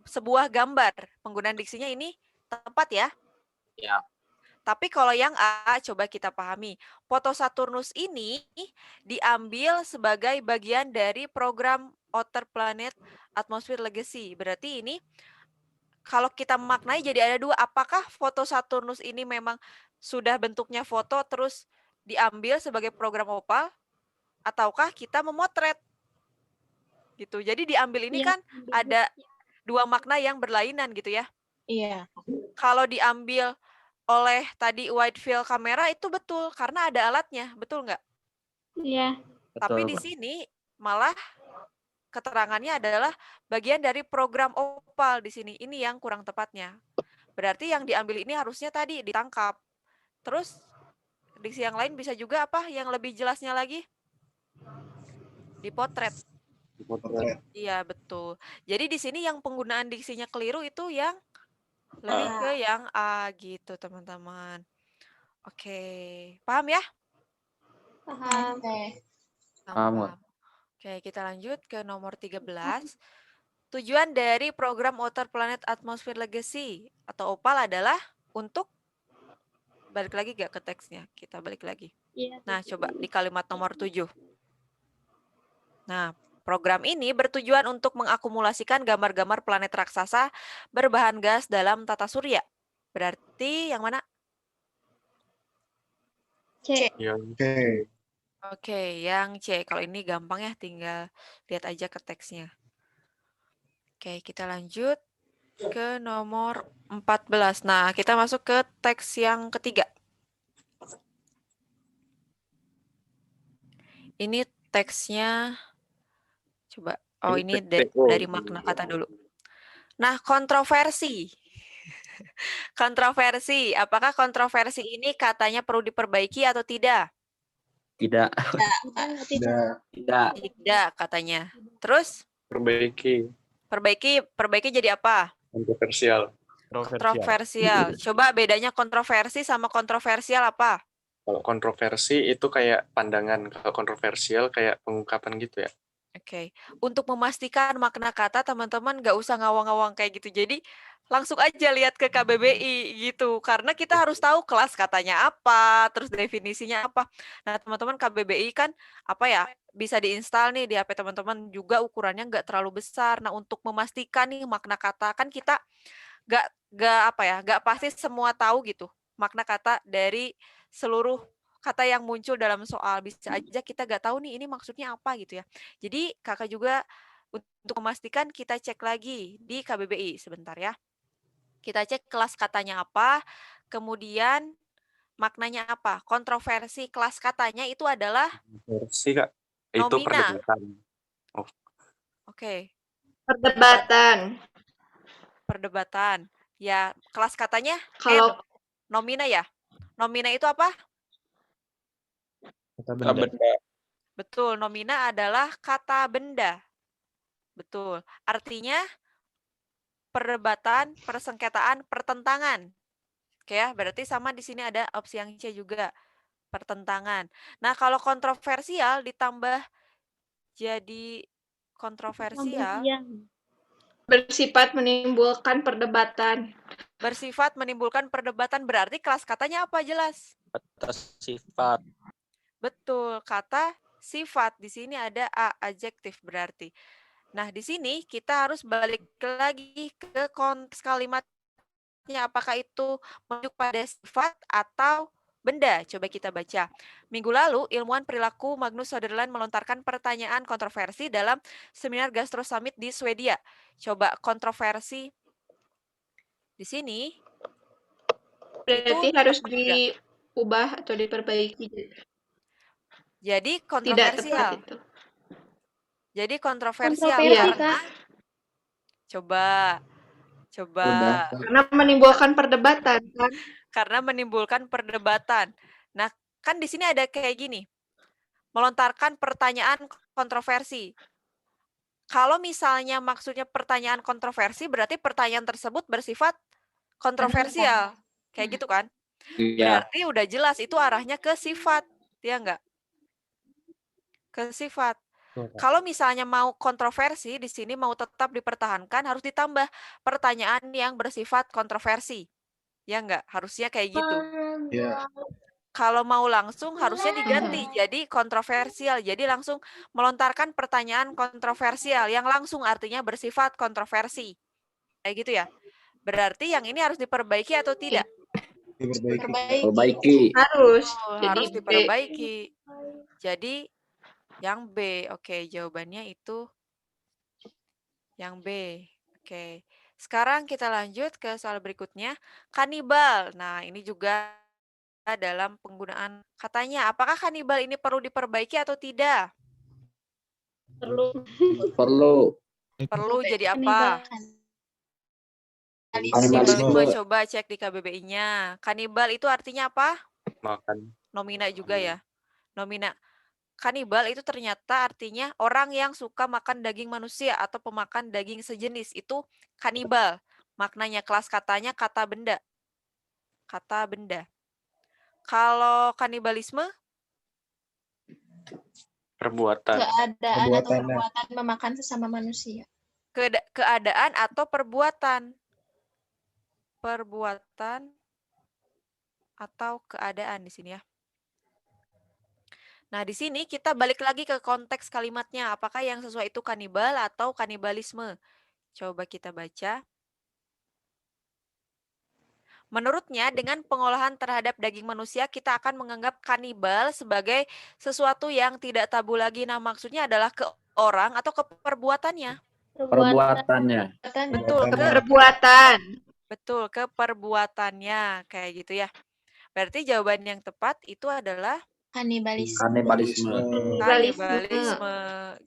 sebuah gambar. Penggunaan diksinya ini tepat ya? Ya. Tapi kalau yang A, coba kita pahami. Foto Saturnus ini diambil sebagai bagian dari program Outer Planet Atmosphere Legacy. Berarti ini kalau kita maknai jadi ada dua. Apakah foto Saturnus ini memang sudah bentuknya foto terus diambil sebagai program Opal? Ataukah kita memotret? Gitu. Jadi diambil ini kan ada dua makna yang berlainan gitu ya. Iya. Kalau diambil oleh tadi wide field kamera itu betul karena ada alatnya, betul nggak? Iya. Tapi di sini malah keterangannya adalah bagian dari program Opal di sini. Ini yang kurang tepatnya. Berarti yang diambil ini harusnya tadi ditangkap. Terus diksi yang lain bisa juga apa? Yang lebih jelasnya lagi? Dipotret. Iya, betul. Jadi di sini yang penggunaan diksinya keliru itu yang lebih ke yang A gitu, teman-teman. Oke, paham ya? Paham. Paham. Oke, kita lanjut ke nomor 13. Tujuan dari program Outer Planet Atmosphere Legacy atau OPAL adalah untuk balik lagi gak ke teksnya? Kita balik lagi. Iya. Nah, coba di kalimat nomor 7. Nah, program ini bertujuan untuk mengakumulasikan gambar-gambar planet raksasa berbahan gas dalam tata surya. Berarti yang mana? C. Oke, yang C. Kalau ini gampang ya, tinggal lihat aja ke teksnya. Oke, kita lanjut ke nomor 14. Nah, kita masuk ke teks yang ketiga. Ini teksnya, coba. Oh, ini dari makna kata dulu. Nah, kontroversi. Kontroversi. Apakah kontroversi ini katanya perlu diperbaiki atau tidak? Tidak. Tidak. Tidak. Tidak katanya. Terus? Perbaiki. Perbaiki jadi apa? Kontroversial. Kontroversial. Coba bedanya kontroversi sama kontroversial apa? Kalau kontroversi itu kayak pandangan, kalau kontroversial kayak pengungkapan gitu ya. Oke. Untuk memastikan makna kata, teman-teman nggak usah ngawang-ngawang kayak gitu. Jadi langsung aja lihat ke KBBI gitu. Karena kita harus tahu kelas katanya apa, terus definisinya apa. Nah, teman-teman KBBI kan apa ya, bisa diinstal nih di HP teman-teman, juga ukurannya nggak terlalu besar. Nah, untuk memastikan nih makna kata, kan kita nggak pasti semua tahu gitu makna kata dari seluruh kata yang muncul dalam soal. Bisa aja kita nggak tahu nih ini maksudnya apa gitu ya. Jadi kakak juga untuk memastikan kita cek lagi di KBBI sebentar ya. Kita cek kelas katanya apa, kemudian maknanya apa. Kontroversi kelas katanya itu adalah Kontroversi, Kak. Itu nomina. perdebatan. Oke. Perdebatan. Ya, kelas katanya Kalau nomina ya. Nomina itu apa? Kata benda. Betul, nomina adalah kata benda. Betul. Artinya perdebatan, persengketaan, pertentangan. Oke ya, berarti sama di sini ada opsi yang C juga, pertentangan. Nah, kalau kontroversial ditambah jadi kontroversial, bersifat menimbulkan perdebatan. bersifat menimbulkan perdebatan, berarti kelas katanya apa jelas? Kata sifat. Betul, kata sifat. Di sini ada A, adjektif berarti. Nah, di sini kita harus balik lagi ke konteks kalimatnya. Apakah itu menunjuk pada sifat atau benda? Coba kita baca. Minggu lalu, ilmuwan perilaku Magnus Söderlund melontarkan pertanyaan kontroversi dalam seminar Gastro Summit di Swedia. Coba kontroversi di sini. Berarti harus diubah atau diperbaiki. Jadi Tidak kontroversial. tepat itu. Jadi kontroversial Kontroversi, karena coba. Karena menimbulkan perdebatan kan. Karena menimbulkan perdebatan. Nah, kan di sini ada kayak gini. Melontarkan pertanyaan kontroversi. Kalau misalnya maksudnya pertanyaan kontroversi, berarti pertanyaan tersebut bersifat kontroversial. Kayak gitu kan? Iya. Berarti udah jelas itu arahnya ke sifat. Ya enggak? Ke sifat. Kalau misalnya mau kontroversi, di sini mau tetap dipertahankan, harus ditambah pertanyaan yang bersifat kontroversi. Ya enggak? Harusnya kayak gitu. Ya. Kalau mau langsung harusnya diganti jadi kontroversial. Jadi langsung melontarkan pertanyaan kontroversial yang langsung artinya bersifat kontroversi. Kayak gitu ya. Berarti yang ini harus diperbaiki atau tidak? Perbaiki. Harus. Harus diperbaiki. Jadi yang B. Oke, jawabannya itu yang B. Oke. Sekarang kita lanjut ke soal berikutnya. Kanibal. Nah, ini juga dalam penggunaan katanya. Apakah kanibal ini perlu diperbaiki atau tidak? Perlu. Perlu jadi apa? Kanibalisme. Coba cek di KBBI-nya. Kanibal itu artinya apa? Makan. Nomina juga ya. Nomina. Kanibal itu ternyata artinya orang yang suka makan daging manusia atau pemakan daging sejenis. Itu kanibal. Maknanya kelas katanya kata benda. Kata benda. Kalau kanibalisme? Perbuatan. Keadaan atau perbuatan memakan sesama manusia. Keadaan atau perbuatan? Perbuatan atau keadaan di sini ya. Nah, di sini kita balik lagi ke konteks kalimatnya. Apakah yang sesuai itu kanibal atau kanibalisme? Coba kita baca. Menurutnya, dengan pengolahan terhadap daging manusia, kita akan menganggap kanibal sebagai sesuatu yang tidak tabu lagi. Nah, maksudnya adalah ke orang atau ke perbuatannya. Perbuatannya. Betul, perbuatan. Betul, ke perbuatannya. Kayak gitu ya. Berarti jawaban yang tepat itu adalah Kanibalisme. Kanibalisme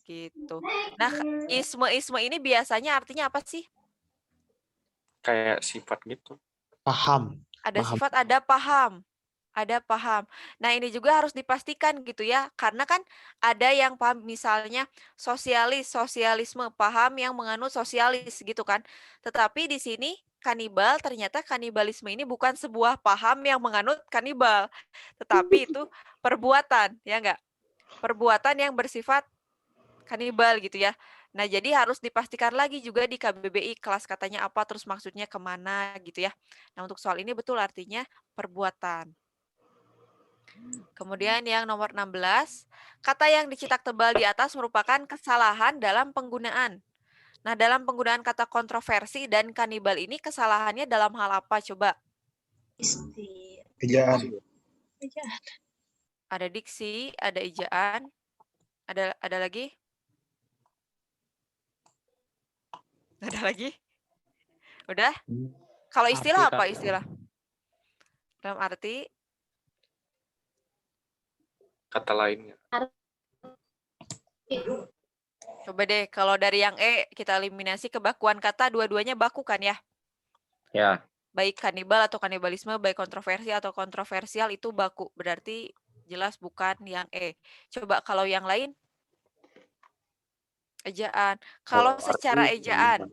gitu. Nah, isme ini biasanya artinya apa sih? Kayak sifat gitu. Paham. Ada Paham. sifat, ada paham. Ada paham. Nah, ini juga harus dipastikan gitu ya. Karena kan ada yang paham misalnya sosialisme, paham yang menganut sosialis gitu kan. Tetapi di sini kanibal, ternyata kanibalisme ini bukan sebuah paham yang menganut kanibal, tetapi itu perbuatan, ya enggak? Perbuatan yang bersifat kanibal gitu ya. Nah, jadi harus dipastikan lagi juga di KBBI kelas katanya apa, terus maksudnya kemana gitu ya. Nah, untuk soal ini betul artinya perbuatan. Kemudian yang nomor 16, kata yang dicetak tebal di atas merupakan kesalahan dalam penggunaan. Nah, dalam penggunaan kata kontroversi dan kanibal ini kesalahannya dalam hal apa coba? Ejaan. Ada diksi, ada ejaan, ada lagi? Ada lagi? Udah? Kalau istilah Arti, apa Kak. istilah? Dalam arti Kata lainnya. coba deh kalau dari yang E kita eliminasi kebakuan kata, dua-duanya baku kan ya? Ya. Baik kanibal atau kanibalisme, baik kontroversi atau kontroversial itu baku. Berarti jelas bukan yang E. Coba kalau yang lain? Ejaan. Kalau secara ejaan.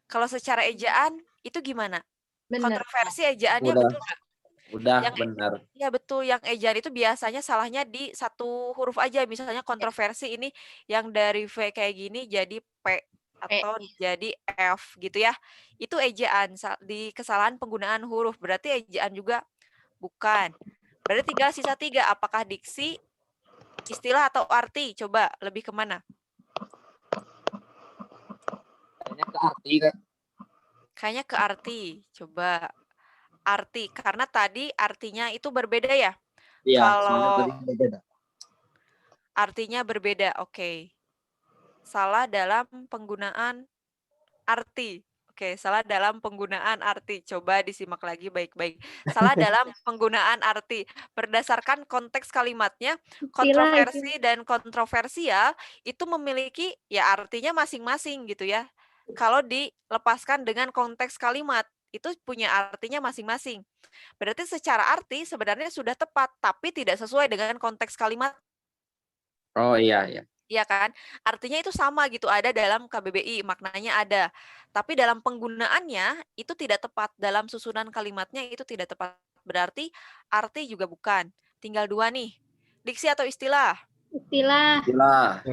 Kalau secara ejaan itu gimana? Benar. Kontroversi ejaannya Udah. betul nggak? Udah Yang benar. Ya betul, yang ejaan itu biasanya salahnya di satu huruf aja. Misalnya kontroversi ini yang dari V kayak gini jadi P atau jadi F gitu ya. Itu ejaan di kesalahan penggunaan huruf. Berarti ejaan juga bukan. Berarti tinggal sisa 3. Apakah diksi, istilah atau arti? Coba lebih kemana? Kayaknya ke arti, Kak. Kayaknya ke arti. Coba arti. Karena tadi artinya itu berbeda ya. Iya, soalnya Kalau tadi beda. artinya berbeda, oke. Salah dalam penggunaan arti. Oke, salah dalam penggunaan arti. Coba disimak lagi baik-baik. Salah dalam penggunaan arti. Berdasarkan konteks kalimatnya, kontroversi dan kontroversial itu memiliki ya artinya masing-masing gitu ya. Kalau dilepaskan dengan konteks kalimat, itu punya artinya masing-masing. Berarti secara arti sebenarnya sudah tepat, tapi tidak sesuai dengan konteks kalimat. Oh iya, iya. Iya kan? Artinya itu sama gitu, ada dalam KBBI, maknanya ada. Tapi dalam penggunaannya itu tidak tepat, dalam susunan kalimatnya itu tidak tepat. Berarti arti juga bukan. Tinggal 2 nih. Diksi atau istilah? Istilah. Istilah.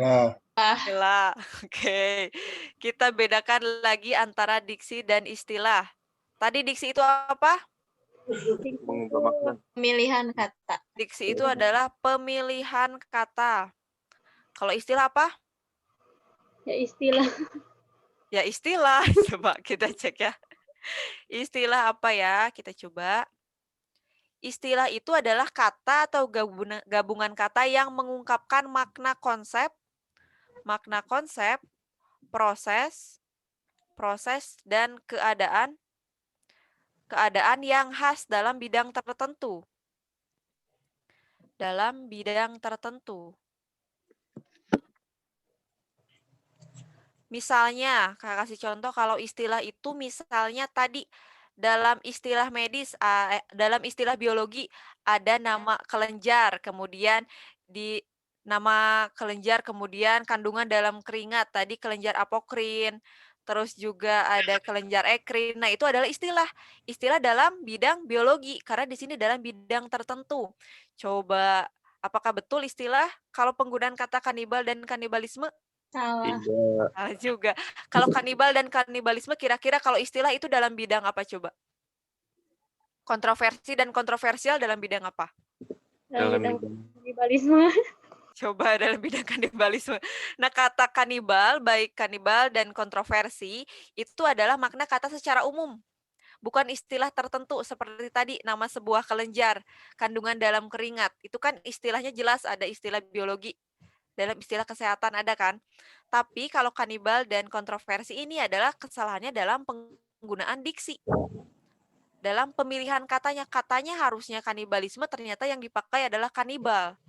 Istilah. Oke. Kita bedakan lagi antara diksi dan istilah. Tadi diksi itu apa? Mengubah makna. Pemilihan kata. Diksi itu adalah pemilihan kata. Kalau istilah apa? Ya istilah. Ya istilah. Coba kita cek ya. Istilah apa ya? Kita coba. Istilah itu adalah kata atau gabungan kata yang mengungkapkan makna konsep, proses, dan keadaan yang khas dalam bidang tertentu. Dalam bidang tertentu. Misalnya, Kak kasih contoh kalau istilah itu misalnya tadi dalam istilah medis, dalam istilah biologi ada nama kelenjar, kemudian di nama kelenjar, kemudian kandungan dalam keringat, tadi kelenjar apokrin, terus juga ada kelenjar ekrin. Nah, itu adalah istilah dalam bidang biologi, karena di sini dalam bidang tertentu. Coba, apakah betul istilah kalau penggunaan kata kanibal dan kanibalisme? Salah. Salah juga. Kalau kanibal dan kanibalisme kira-kira kalau istilah itu dalam bidang apa coba? Kontroversi dan kontroversial dalam bidang apa? Dalam Kanibalisme. Coba dalam bidang kanibalisme. Nah, kata kanibal, baik kanibal dan kontroversi, itu adalah makna kata secara umum. Bukan istilah tertentu seperti tadi nama sebuah kelenjar, kandungan dalam keringat. Itu kan istilahnya jelas, ada istilah biologi. Dalam istilah kesehatan ada kan? Tapi kalau kanibal dan kontroversi ini adalah kesalahannya dalam penggunaan diksi. Dalam pemilihan katanya harusnya kanibalisme, ternyata yang dipakai adalah kanibal.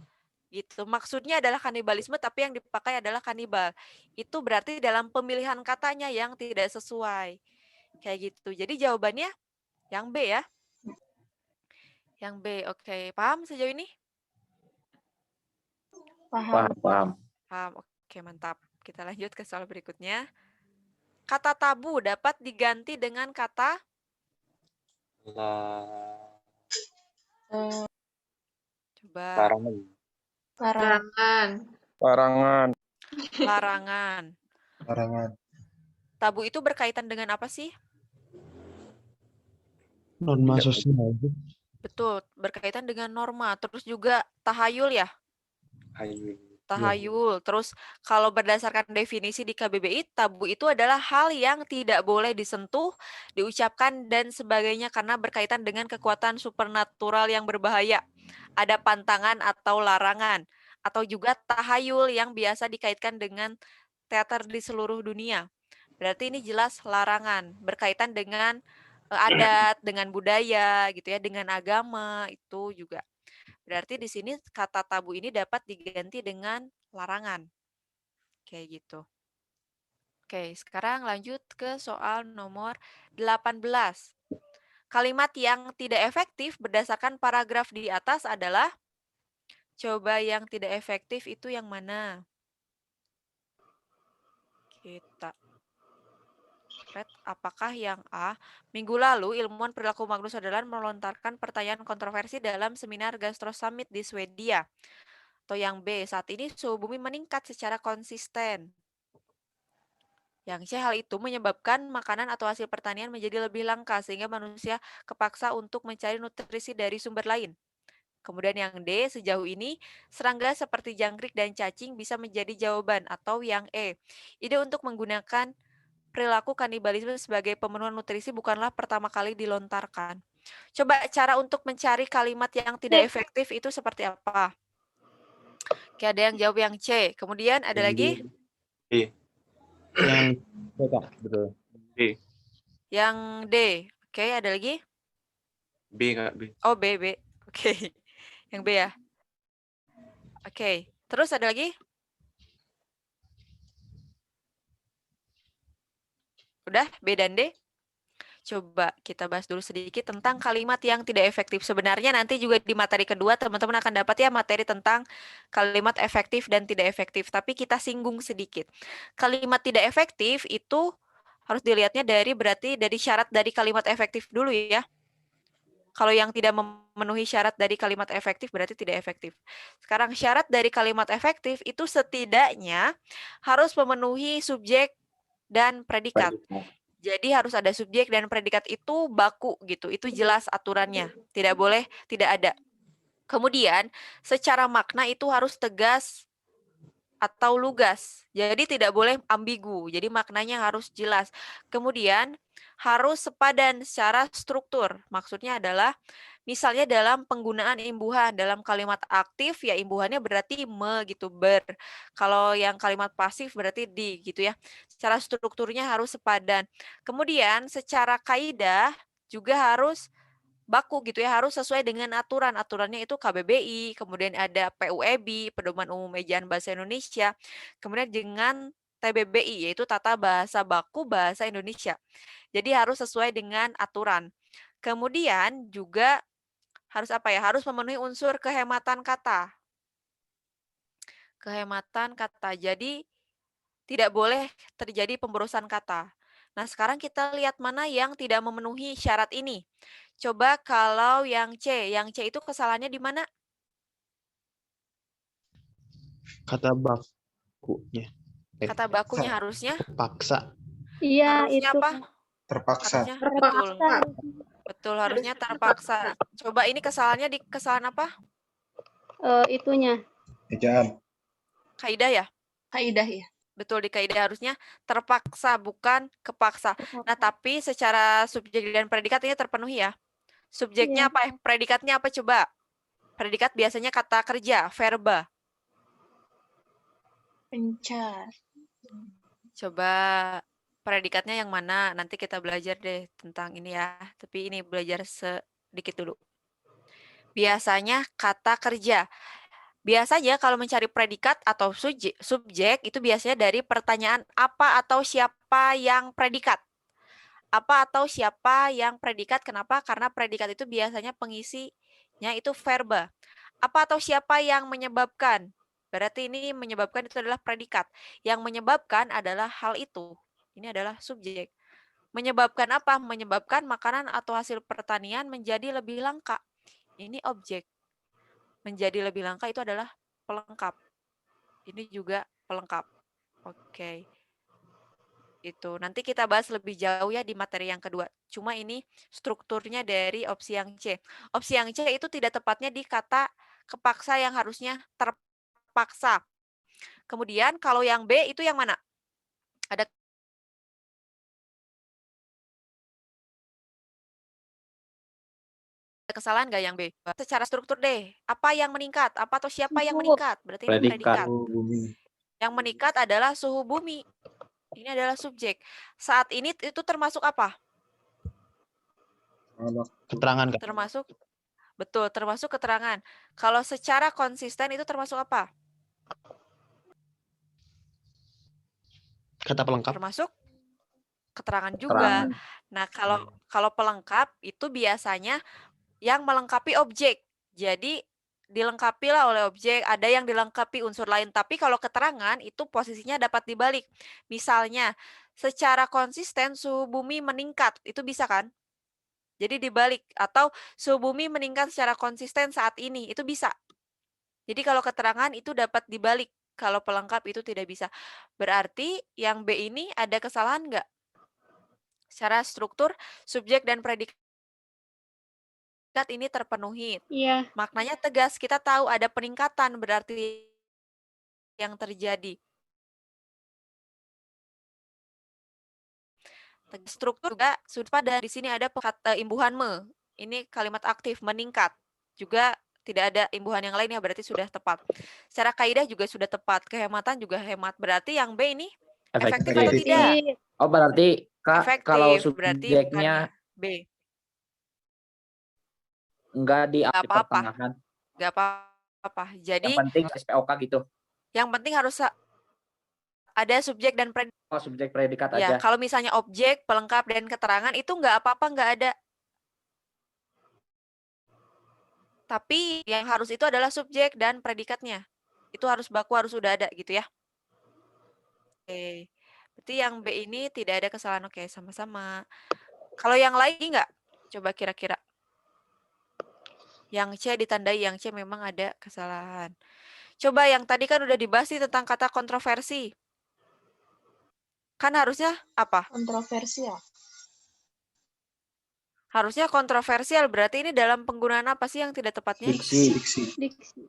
Gitu. Maksudnya adalah kanibalisme tapi yang dipakai adalah kanibal. Itu berarti dalam pemilihan katanya yang tidak sesuai. Kayak gitu. Jadi jawabannya Yang B ya. Yang B, oke. Paham sejauh ini? Paham, paham. Paham, oke mantap. Kita lanjut ke soal berikutnya. Kata tabu dapat diganti dengan kata coba Larangan. Larangan. Larangan. larangan. Larangan. Tabu itu berkaitan dengan apa sih? Norma sosial. Betul, berkaitan dengan norma. Terus juga tahayul ya? Ayo. Tahayul. Terus kalau berdasarkan definisi di KBBI, tabu itu adalah hal yang tidak boleh disentuh, diucapkan, dan sebagainya karena berkaitan dengan kekuatan supernatural yang berbahaya. Ada pantangan atau larangan. Atau juga tahayul yang biasa dikaitkan dengan teater di seluruh dunia. Berarti ini jelas larangan, berkaitan dengan adat, dengan budaya, gitu ya, dengan agama, itu juga. Berarti di sini kata tabu ini dapat diganti dengan larangan. Kayak gitu. Oke, sekarang lanjut ke soal nomor 18. Kalimat yang tidak efektif berdasarkan paragraf di atas adalah, coba yang tidak efektif itu yang mana? Kita lihat apakah yang A. Minggu lalu, ilmuwan perilaku Magnus Sutherland melontarkan pertanyaan kontroversi dalam seminar Gastro Summit di Swedia. Atau yang B. Saat ini suhu bumi meningkat secara konsisten. Yang C. Hal itu menyebabkan makanan atau hasil pertanian menjadi lebih langka sehingga manusia kepaksa untuk mencari nutrisi dari sumber lain. Kemudian yang D. Sejauh ini, serangga seperti jangkrik dan cacing bisa menjadi jawaban. Atau yang E. Ide untuk menggunakan perilaku kanibalisme sebagai pemenuhan nutrisi bukanlah pertama kali dilontarkan. Coba cara untuk mencari kalimat yang tidak efektif itu seperti apa? Oke, ada yang jawab yang C. Kemudian ada lagi? B. Yang B, Kak. Betul. B. Yang D. Oke, ada lagi? B, Kak. B. Oh, B, B. Oke. Yang B ya. Oke. Terus ada lagi? Udah, B dan D? Coba kita bahas dulu sedikit tentang kalimat yang tidak efektif. Sebenarnya nanti juga di materi kedua teman-teman akan dapat ya materi tentang kalimat efektif dan tidak efektif. Tapi kita singgung sedikit. Kalimat tidak efektif itu harus dilihatnya berarti dari syarat dari kalimat efektif dulu ya. Kalau yang tidak memenuhi syarat dari kalimat efektif berarti tidak efektif. Sekarang syarat dari kalimat efektif itu setidaknya harus memenuhi subjek dan predikat. Jadi harus ada subjek dan predikat itu baku gitu. Itu jelas aturannya. Tidak boleh tidak ada. Kemudian secara makna itu harus tegas atau lugas. Jadi tidak boleh ambigu. Jadi maknanya harus jelas. Kemudian harus sepadan secara struktur. Maksudnya adalah misalnya dalam penggunaan imbuhan dalam kalimat aktif ya imbuhannya berarti me gitu ber. Kalau yang kalimat pasif berarti di gitu ya. Secara strukturnya harus sepadan. Kemudian secara kaidah juga harus baku gitu ya, harus sesuai dengan aturan. Aturannya itu KBBI, kemudian ada PUEB, Pedoman Umum Ejaan Bahasa Indonesia, kemudian dengan TBBI, yaitu Tata Bahasa Baku Bahasa Indonesia. Jadi harus sesuai dengan aturan. Kemudian juga harus apa ya? Harus memenuhi unsur kehematan kata. Kehematan kata. Jadi tidak boleh terjadi pemborosan kata. Nah, sekarang kita lihat mana yang tidak memenuhi syarat ini. Coba kalau yang C itu kesalahannya di mana? Kata bakunya. Kata bakunya harusnya? Paksa. Iya, Harusnya itu. apa? Terpaksa. Harusnya betul. Betul, harusnya terpaksa. Coba ini kesalahannya di kesalahan apa? Itunya. Ejaan. Kaidah ya? Kaidah ya. Betul, di kaidah harusnya terpaksa, bukan kepaksa. Nah, tapi secara subjek dan predikat ini terpenuhi ya. Subjeknya apa? Predikatnya apa coba? Predikat biasanya kata kerja, verba. Pencar. Coba predikatnya yang mana? Nanti kita belajar deh tentang ini ya. Tapi ini belajar sedikit dulu. Biasanya kata kerja. Biasanya kalau mencari predikat atau subjek itu biasanya dari pertanyaan apa atau siapa yang predikat. Apa atau siapa yang predikat? Kenapa? Karena predikat itu biasanya pengisinya itu verba. Apa atau siapa yang menyebabkan? Berarti ini menyebabkan itu adalah predikat. Yang menyebabkan adalah hal itu. Ini adalah subjek. Menyebabkan apa? Menyebabkan makanan atau hasil pertanian menjadi lebih langka. Ini objek. Menjadi lebih langka itu adalah pelengkap. Ini juga pelengkap. Oke. Itu nanti kita bahas lebih jauh ya di materi yang kedua. Cuma ini strukturnya dari opsi yang C. Opsi yang C itu tidak tepatnya di kata kepaksa yang harusnya terpaksa. Kemudian kalau yang B itu yang mana? Ada kesalahan nggak yang B? Secara struktur deh. Apa yang meningkat? Apa atau siapa yang Suhu. meningkat? Berarti ini Predikat. predikat. Bumi. Yang meningkat adalah suhu bumi. Ini adalah subjek. Saat ini itu termasuk apa? Keterangan Kak. Termasuk, betul, termasuk keterangan. Kalau secara konsisten itu termasuk apa? Kata pelengkap. Termasuk keterangan juga. Keterangan. Nah, kalau pelengkap itu biasanya yang melengkapi objek. Jadi dilengkapilah oleh objek, ada yang dilengkapi unsur lain. Tapi kalau keterangan itu posisinya dapat dibalik. Misalnya, secara konsisten suhu bumi meningkat, itu bisa kan? Jadi dibalik. Atau suhu bumi meningkat secara konsisten saat ini, itu bisa. Jadi kalau keterangan itu dapat dibalik. Kalau pelengkap itu tidak bisa. Berarti yang B ini ada kesalahan nggak? Secara struktur, subjek dan predikat ini terpenuhi. Iya. Maknanya tegas, kita tahu ada peningkatan berarti yang terjadi. Struktur juga sudah pada di sini ada kata imbuhan me. Ini kalimat aktif meningkat. Juga tidak ada imbuhan yang lain ya, berarti sudah tepat. Secara kaidah juga sudah tepat, kehematan juga hemat. Berarti yang B ini efektif atau Efektif. tidak? Oh, berarti Kak, Efektif, kalau berarti subjeknya bukannya B. enggak di Nggak apa-apa. pertengahan. Nggak apa-apa. Jadi Yang penting SPOK gitu. yang penting harus ada subjek dan predikat. Oh, subjek predikat Ya, aja. kalau misalnya objek, pelengkap, dan keterangan itu nggak apa-apa, nggak ada. Tapi yang harus itu adalah subjek dan predikatnya. Itu harus baku, harus udah ada gitu ya. Oke. Berarti yang B ini tidak ada kesalahan. Oke, sama-sama. Kalau yang lain nggak? Coba kira-kira. Yang C ditandai, yang C memang ada kesalahan. Coba yang tadi kan udah dibahas nih tentang kata kontroversi. Kan harusnya apa? Kontroversial. Harusnya kontroversial, berarti ini dalam penggunaan apa sih yang tidak tepatnya? Diksi. Diksi.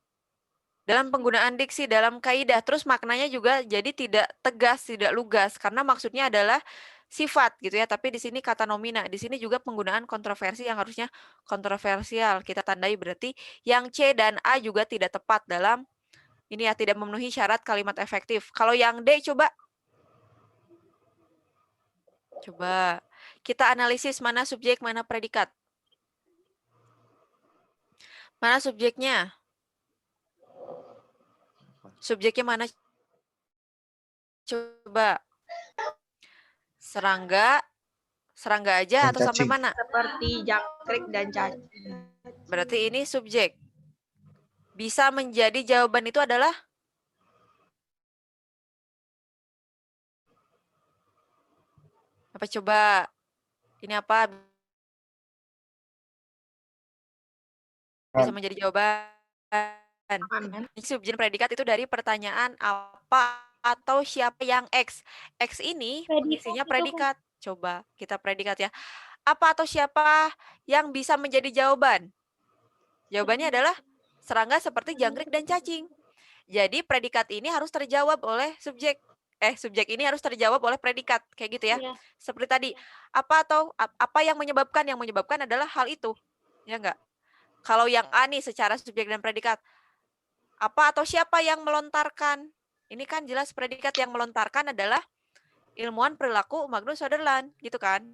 Dalam penggunaan diksi, dalam kaidah. Terus maknanya juga jadi tidak tegas, tidak lugas. Karena maksudnya adalah sifat gitu ya. Tapi di sini kata nomina. Di sini juga penggunaan kontroversi yang harusnya kontroversial. Kita tandai berarti yang C dan A juga tidak tepat dalam ini ya, tidak memenuhi syarat kalimat efektif. Kalau yang D coba. Coba kita analisis mana subjek, mana predikat. Mana subjeknya? Subjeknya mana? Coba. Serangga. Serangga aja Dan atau sampai cacing. mana? Seperti jangkrik dan cacing. Berarti ini subjek. Bisa menjadi jawaban itu adalah? Apa coba? Ini apa? Bisa menjadi jawaban. Subjek predikat itu dari pertanyaan apa atau siapa yang X. X ini isinya predikat. Coba kita predikat ya. Apa atau siapa yang bisa menjadi jawaban? Jawabannya adalah serangga seperti jangkrik dan cacing. Jadi predikat ini harus terjawab oleh subjek. Subjek ini harus terjawab oleh predikat. Kayak gitu ya. Iya. Seperti tadi. Apa yang menyebabkan? Yang menyebabkan adalah hal itu. Ya enggak? Kalau yang A nih secara subjek dan predikat. Apa atau siapa yang melontarkan? Ini kan jelas predikat yang melontarkan adalah ilmuwan perilaku Magnus Söderland, gitu kan?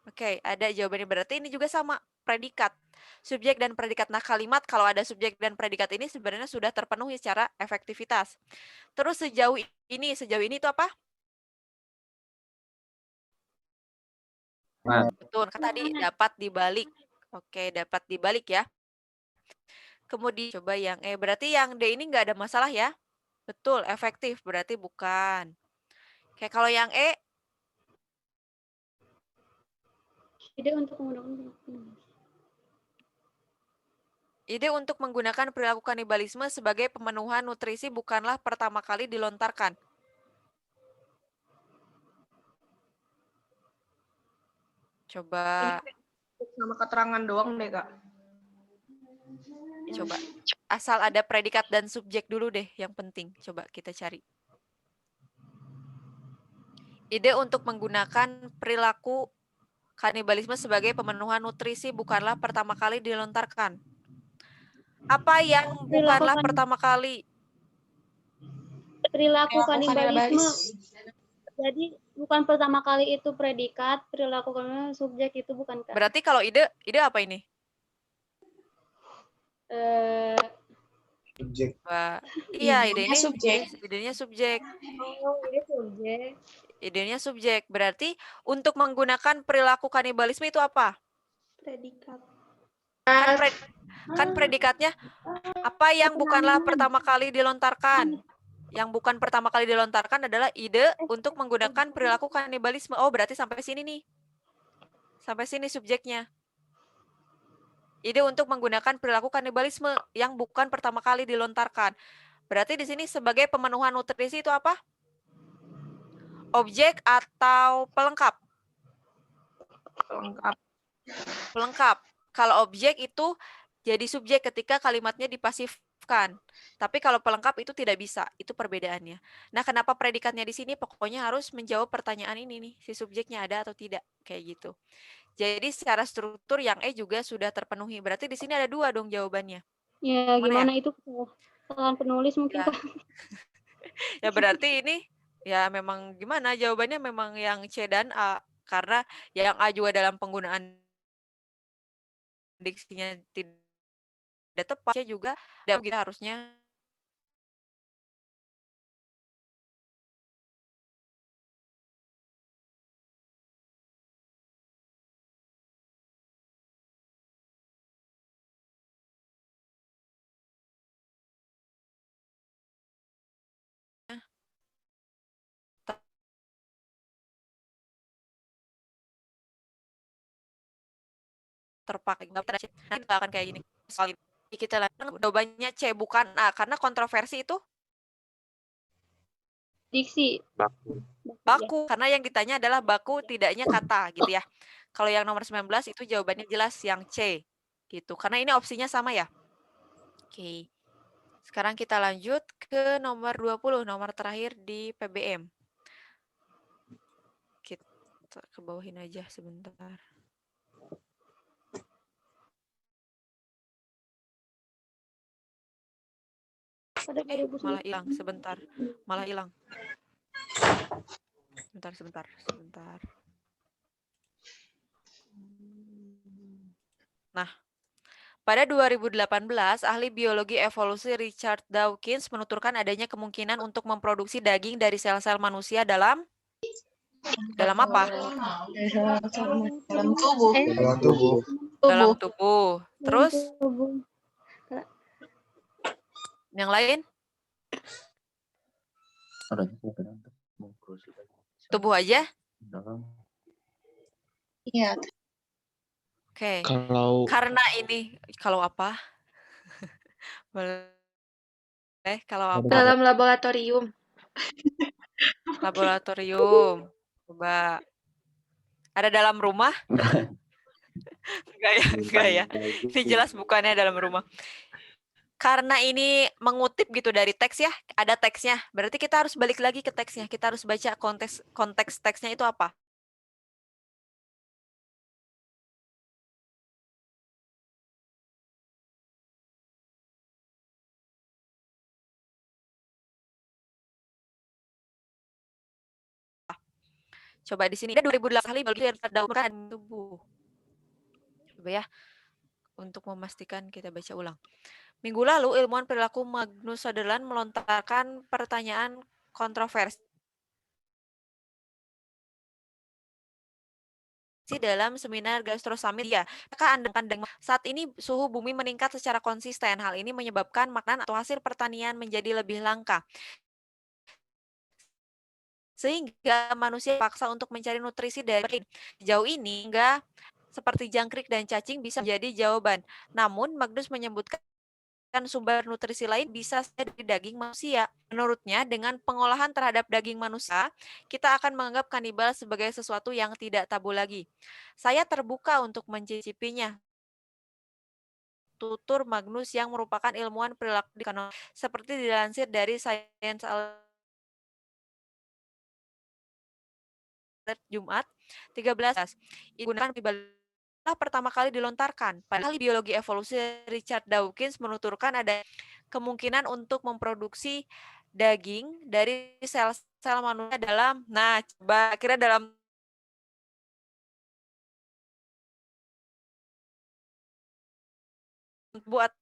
Oke, ada jawabannya. Berarti ini juga sama, predikat. Subjek dan predikat. Nah, kalimat kalau ada subjek dan predikat ini sebenarnya sudah terpenuhi secara efektivitas. Terus sejauh ini itu apa? Betul, kan tadi dapat dibalik. Oke, dapat dibalik ya. Kemudian coba yang E, berarti yang D ini nggak ada masalah ya? Betul, efektif, berarti bukan. Oke, kalau yang E, Ide untuk menggunakan ide untuk menggunakan perilaku kanibalisme sebagai pemenuhan nutrisi bukanlah pertama kali dilontarkan. Coba, Sama keterangan doang deh, Kak. coba. Asal ada predikat dan subjek dulu deh, yang penting. Coba kita cari. Ide untuk menggunakan perilaku kanibalisme sebagai pemenuhan nutrisi bukanlah pertama kali dilontarkan. Apa yang bukanlah pertama kali? perilaku kanibalisme. Kanibalis. Jadi bukan pertama kali itu predikat, perilaku kanibalisme subjek itu bukan, Kak. Berarti kalau ide apa ini? Subjek. Iya, ide Idenya ini subjek. idenya subjek. Oh, ini subjek. Idenya subjek. Berarti untuk menggunakan perilaku kanibalisme itu apa? Predikat. Kan predikatnya apa yang bukanlah pertama kali dilontarkan? Yang bukan pertama kali dilontarkan adalah ide untuk menggunakan perilaku kanibalisme. Oh, berarti sampai sini nih. Sampai sini subjeknya. Ide untuk menggunakan perilaku kanibalisme yang bukan pertama kali dilontarkan. Berarti di sini sebagai pemenuhan nutrisi itu apa? Objek atau pelengkap? Pelengkap. Pelengkap. Kalau objek itu jadi subjek ketika kalimatnya dipasifkan. Tapi kalau pelengkap itu tidak bisa. Itu perbedaannya. Nah, kenapa predikatnya di sini? Pokoknya harus menjawab pertanyaan ini nih. Si subjeknya ada atau tidak. Kayak gitu. Jadi secara struktur yang E juga sudah terpenuhi. Berarti di sini ada 2 dong jawabannya. Ya, Gimana gimana itu kesalahan penulis mungkin, Ya. Kak. Ya berarti ini ya memang gimana jawabannya memang yang C dan A. Karena yang A juga dalam penggunaan diksinya tidak tepat. C juga kita harusnya terpakai. Nanti nggak akan kayak gini. Soal ini kita lihat jawabannya C bukan A karena kontroversi itu Diksi. baku karena yang ditanya adalah baku tidaknya kata gitu ya. Kalau yang nomor 19 itu jawabannya jelas yang C gitu. Karena ini opsinya sama ya. Oke. Sekarang kita lanjut ke nomor 20, nomor terakhir di PBM. Kita ke bawahin aja sebentar. Malah hilang sebentar. Malah hilang. Sebentar. Nah, pada 2018, ahli biologi evolusi Richard Dawkins menuturkan adanya kemungkinan untuk memproduksi daging dari sel-sel manusia dalam apa? Dalam tubuh. Dalam tubuh. Terus yang lain? Tubuh aja? Iya. Oke. Kalau Karena ini kalau apa? Boleh kalau apa? Dalam laboratorium. Laboratorium. Coba. Ada dalam rumah? Enggak ya. Ini jelas bukannya dalam rumah. Karena ini mengutip gitu dari teks ya, ada teksnya. Berarti kita harus balik lagi ke teksnya. Kita harus baca konteks teksnya itu apa. Coba di sini ada 2008 kali yang terdapat tubuh. Coba ya. Untuk memastikan kita baca ulang. Minggu lalu ilmuwan perilaku Magnus Sutherland melontarkan pertanyaan kontroversi dalam seminar Gastro Summit ya. Kakak saat ini suhu bumi meningkat secara konsisten. Hal ini menyebabkan makanan atau hasil pertanian menjadi lebih langka. Sehingga manusia paksa untuk mencari nutrisi dari jauh ini enggak seperti jangkrik dan cacing bisa menjadi jawaban. Namun Magnus menyebutkan sumber nutrisi lain bisa dari daging manusia. Menurutnya, dengan pengolahan terhadap daging manusia, kita akan menganggap kanibal sebagai sesuatu yang tidak tabu lagi. Saya terbuka untuk mencicipinya. Tutur Magnus yang merupakan ilmuwan perilaku di kanon seperti dilansir dari Science Jumat 13. Digunakan pertama kali dilontarkan. Pada ahli biologi evolusi Richard Dawkins menuturkan ada kemungkinan untuk memproduksi daging dari sel-sel manusia dalam, nah coba kira dalam buat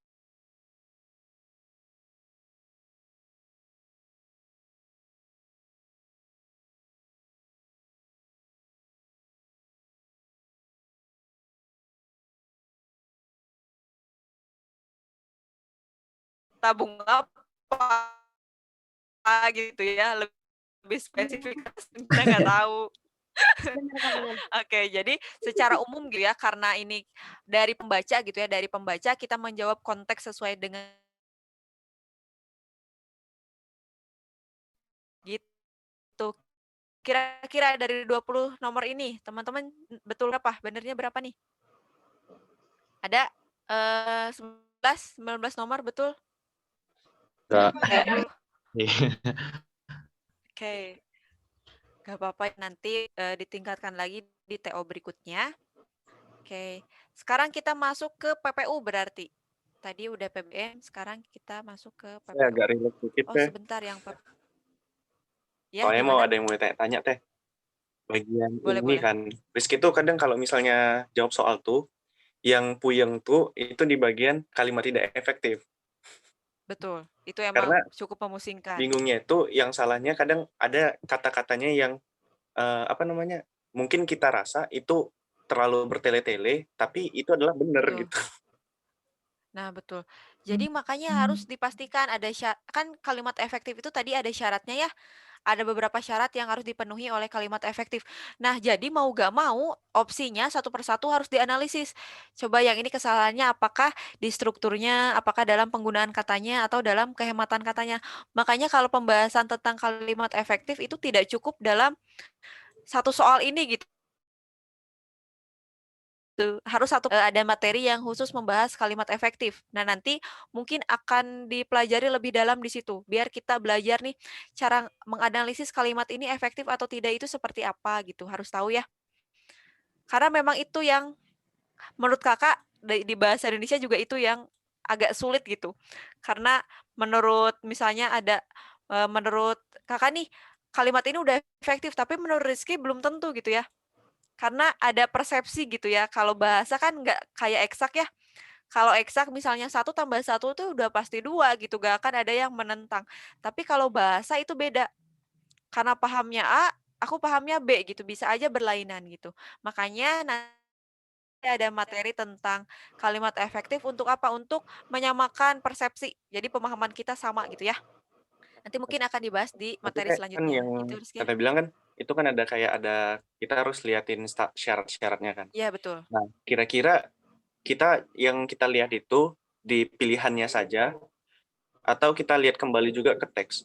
tabung apa gitu ya, lebih spesifik kita nggak tahu. Oke, jadi secara umum gitu ya, karena ini dari pembaca gitu ya, dari pembaca kita menjawab konteks sesuai dengan gitu. Kira-kira dari 20 nomor ini, teman-teman betul berapa? Benernya berapa nih? Ada 19 nomor betul? Enggak. Oke. Gak apa-apa, nanti ditingkatkan lagi di TO berikutnya. Oke, sekarang kita masuk ke PPU berarti. Tadi udah PBM, sekarang kita masuk ke Saya PPU. agak relate dikit Oh, teh. sebentar yang ya, Soalnya mau gimana? ada yang mau tanya teh. Bagian Boleh, ini boleh. kan, Rizky tuh kadang kalau misalnya jawab soal tuh, yang puyeng tuh itu di bagian kalimat tidak efektif. Betul, itu emang Karena cukup memusingkan. bingungnya itu yang salahnya kadang ada kata-katanya yang apa namanya, mungkin kita rasa itu terlalu bertele-tele, tapi itu adalah benar Betul. gitu. Nah, betul. Jadi makanya harus dipastikan ada kan kalimat efektif itu tadi ada syaratnya ya. Ada beberapa syarat yang harus dipenuhi oleh kalimat efektif. Nah, jadi mau gak mau opsinya satu persatu harus dianalisis. Coba yang ini kesalahannya apakah di strukturnya, apakah dalam penggunaan katanya, atau dalam kehematan katanya. Makanya kalau pembahasan tentang kalimat efektif itu tidak cukup dalam satu soal ini gitu. Harus ada materi yang khusus membahas kalimat efektif. Nah, nanti mungkin akan dipelajari lebih dalam di situ. Biar kita belajar nih cara menganalisis kalimat ini efektif atau tidak itu seperti apa gitu. Harus tahu ya. Karena memang itu yang menurut Kakak di bahasa Indonesia juga itu yang agak sulit gitu. Karena menurut misalnya ada menurut Kakak nih kalimat ini udah efektif, tapi menurut Rizky belum tentu gitu ya. Karena ada persepsi gitu ya, kalau bahasa kan nggak kayak eksak ya. Kalau eksak misalnya 1+1 tuh udah pasti 2 gitu, gak akan ada yang menentang. Tapi kalau bahasa itu beda. Karena pahamnya A, aku pahamnya B gitu, bisa aja berlainan gitu. Makanya nanti ada materi tentang kalimat efektif untuk apa? Untuk menyamakan persepsi. Jadi pemahaman kita sama gitu ya. Nanti mungkin akan dibahas di Tapi materi kan selanjutnya. yang Itu Rizky. Tata bilang kan, itu kan ada kayak kita harus liatin syarat-syaratnya kan. Iya, betul. Nah, kira-kira yang kita lihat itu di pilihannya saja, atau kita lihat kembali juga ke teks?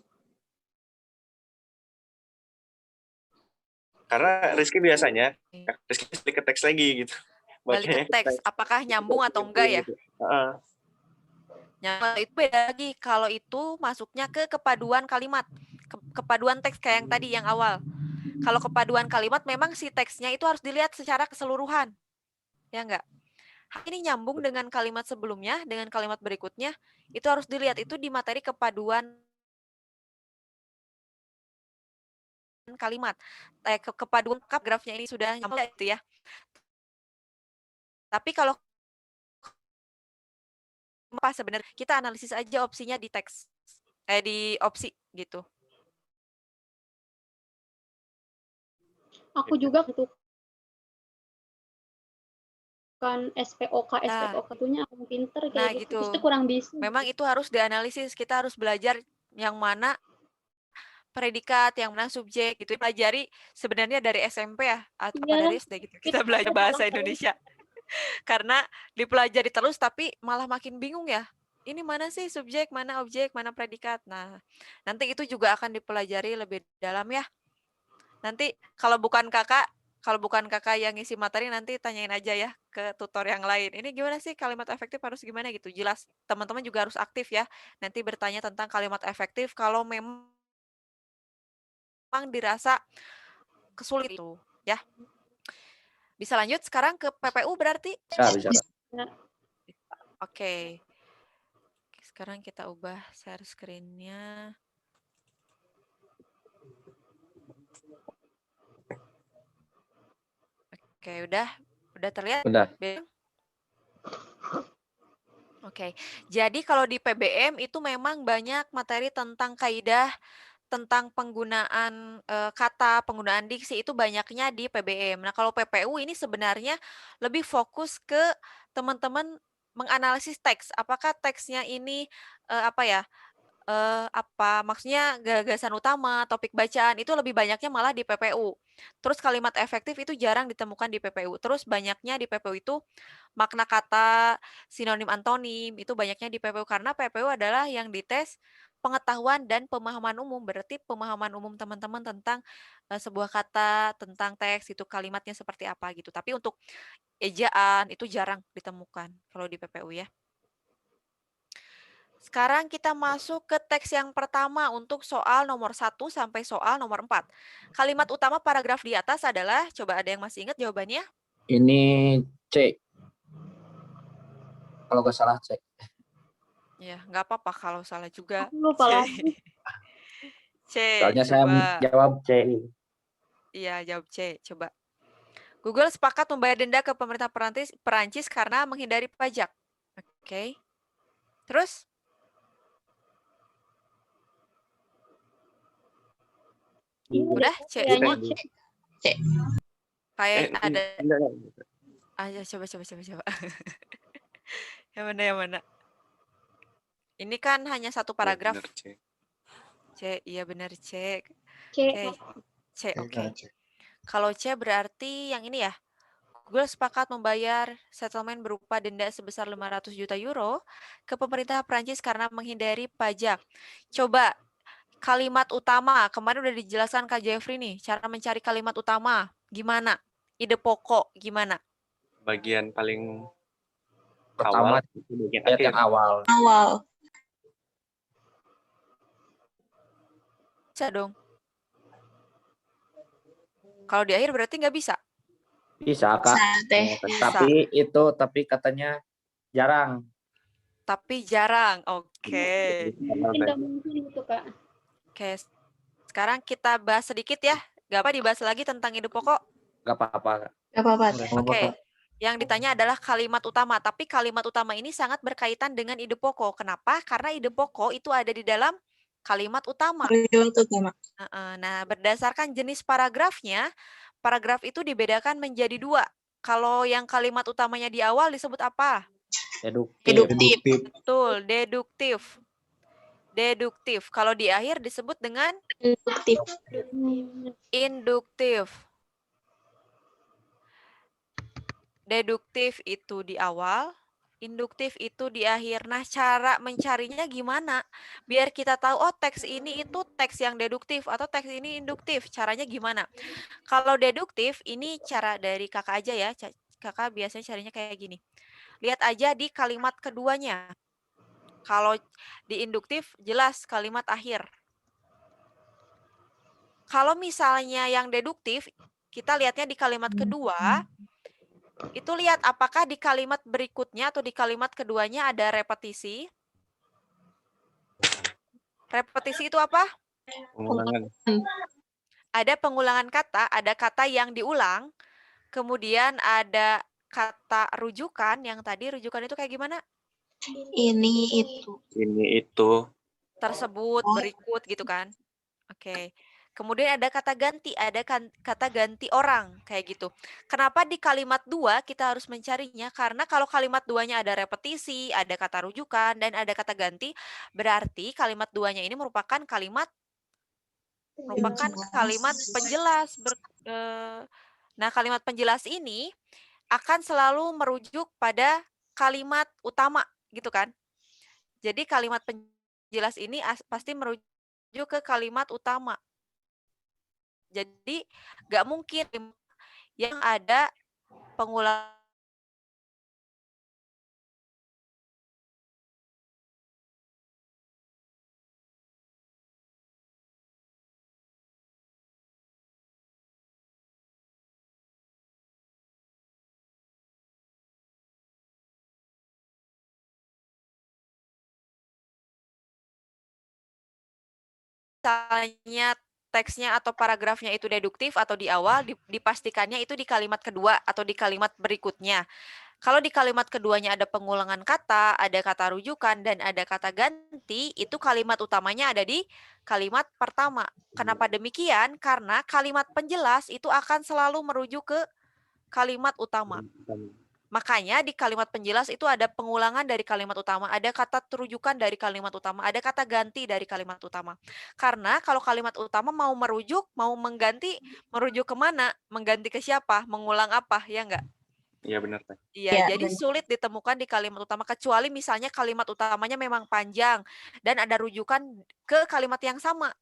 Karena Rizky biasanya, Rizky balik ke teks lagi gitu. Balik ke teks, apakah nyambung atau enggak ya? Itu beda lagi. Kalau itu masuknya ke kepaduan kalimat, kepaduan teks kayak yang tadi yang awal. Kalau kepaduan kalimat memang si teksnya itu harus dilihat secara keseluruhan, ya enggak? Ini nyambung dengan kalimat sebelumnya, dengan kalimat berikutnya, itu harus dilihat itu di materi kepaduan kalimat. Kepaduan grafnya ini sudah nyambung gitu ya. Tapi kalau apa sebenarnya kita analisis aja opsinya di teks, di opsi gitu. Aku juga gitu. bukan SPOK Nah, itunya aku pinter nah kayak gitu. gitu. Terus itu kurang bisa. Memang itu harus dianalisis. Kita harus belajar yang mana predikat, yang mana subjek gitu. Pelajari sebenarnya dari SMP ya, atau apa Iya, dari SD gitu. Kita belajar ada bahasa salah terus. Indonesia. Karena dipelajari terus tapi malah makin bingung ya. Ini mana sih subjek, mana objek, mana predikat. Nah, nanti itu juga akan dipelajari lebih dalam ya. Nanti kalau bukan kakak yang ngisi materi, nanti tanyain aja ya ke tutor yang lain. Ini gimana sih kalimat efektif harus gimana gitu. Jelas teman-teman juga harus aktif ya. Nanti bertanya tentang kalimat efektif kalau memang dirasa kesulit itu ya. Bisa lanjut sekarang ke PPU berarti? Bisa. Oke. Sekarang kita ubah share screen-nya. Oke, udah terlihat? Udah. Oke. Jadi kalau di PBM itu memang banyak materi tentang kaidah, tentang penggunaan kata, penggunaan diksi itu banyaknya di PBM. Nah, kalau PPU ini sebenarnya lebih fokus ke teman-teman menganalisis teks. Apakah teksnya ini apa maksudnya gagasan utama, topik bacaan itu lebih banyaknya malah di PPU. Terus kalimat efektif itu jarang ditemukan di PPU. Terus banyaknya di PPU itu makna kata, sinonim antonim itu banyaknya di PPU karena PPU adalah yang dites pengetahuan dan pemahaman umum. Berarti pemahaman umum teman-teman tentang sebuah kata, tentang teks itu kalimatnya seperti apa gitu. Tapi untuk ejaan itu jarang ditemukan kalau di PPU ya. Sekarang kita masuk ke teks yang pertama untuk soal nomor 1 sampai soal nomor 4. Kalimat utama paragraf di atas adalah, coba ada yang masih ingat jawabannya? Ini C. Kalau nggak salah C. Ya, nggak apa-apa kalau salah juga. Aku lupa C. lagi. C, Soalnya saya coba. jawab C. Iya, jawab C, coba. Google sepakat membayar denda ke pemerintah Perancis karena menghindari pajak. Oke. Terus? Udah, C. Kayaknya semua? C. Kayak ada. Enggak. Ayo, coba. Yang mana? Ini kan hanya satu paragraf. Benar, C. C, iya benar C. C. Oke. Kalau C berarti yang ini ya. Google sepakat membayar settlement berupa denda sebesar 500 juta euro ke pemerintah Prancis karena menghindari pajak. Coba kalimat utama, kemarin udah dijelaskan Kak Jeffrey nih, cara mencari kalimat utama gimana? Ide pokok gimana? Bagian paling Pertama, awal, itu bagian lihat akhir. yang awal. Bisa dong. Kalau di akhir berarti nggak bisa? Bisa, Kak. Bisa. Tapi katanya jarang. Tapi jarang. Oke. Tidak mungkin itu, Kak. Oke. Sekarang kita bahas sedikit ya. Gak apa dibahas lagi tentang ide pokok? Gak apa-apa, Kak. Gak apa-apa. Oke. Yang ditanya adalah kalimat utama. Tapi kalimat utama ini sangat berkaitan dengan ide pokok. Kenapa? Karena ide pokok itu ada di dalam kalimat utama. Nah, berdasarkan jenis paragrafnya, paragraf itu dibedakan menjadi 2. Kalau yang kalimat utamanya di awal disebut apa? Deduktif. Betul, deduktif. Kalau di akhir disebut dengan induktif. Deduktif itu di awal, induktif itu di akhir. Nah, cara mencarinya gimana? Biar kita tahu, oh teks ini itu teks yang deduktif atau teks ini induktif. Caranya gimana? Kalau deduktif, ini cara dari kakak aja ya. Kakak biasanya carinya kayak gini. Lihat aja di kalimat keduanya. Kalau di induktif, jelas kalimat akhir. Kalau misalnya yang deduktif, kita lihatnya di kalimat kedua, itu lihat apakah di kalimat berikutnya atau di kalimat keduanya ada repetisi. Repetisi itu apa? Pengulangan. Ada pengulangan kata, ada kata yang diulang, kemudian ada kata rujukan, yang tadi rujukan itu kayak gimana? Ini itu. Ini itu. Tersebut, berikut gitu kan. Oke. Kemudian ada kata ganti, kata ganti orang, kayak gitu. Kenapa di kalimat 2 kita harus mencarinya? Karena kalau kalimat 2-nya ada repetisi, ada kata rujukan, dan ada kata ganti, berarti kalimat 2-nya ini merupakan kalimat penjelas. Nah, kalimat penjelas ini akan selalu merujuk pada kalimat utama, gitu kan? Jadi kalimat penjelas ini pasti merujuk ke kalimat utama. Jadi nggak mungkin yang ada pengulangan misalnya teksnya atau paragrafnya itu deduktif atau di awal, dipastikannya itu di kalimat kedua atau di kalimat berikutnya. Kalau di kalimat keduanya ada pengulangan kata, ada kata rujukan, dan ada kata ganti, itu kalimat utamanya ada di kalimat pertama. Kenapa demikian? Karena kalimat penjelas itu akan selalu merujuk ke kalimat utama. Makanya di kalimat penjelas itu ada pengulangan dari kalimat utama, ada kata terujukan dari kalimat utama, ada kata ganti dari kalimat utama. Karena kalau kalimat utama mau merujuk, mau mengganti, merujuk kemana? Mengganti ke siapa? Mengulang apa? Ya enggak? Iya benar, Teh. Iya, jadi sulit ditemukan di kalimat utama, kecuali misalnya kalimat utamanya memang panjang dan ada rujukan ke kalimat yang sama.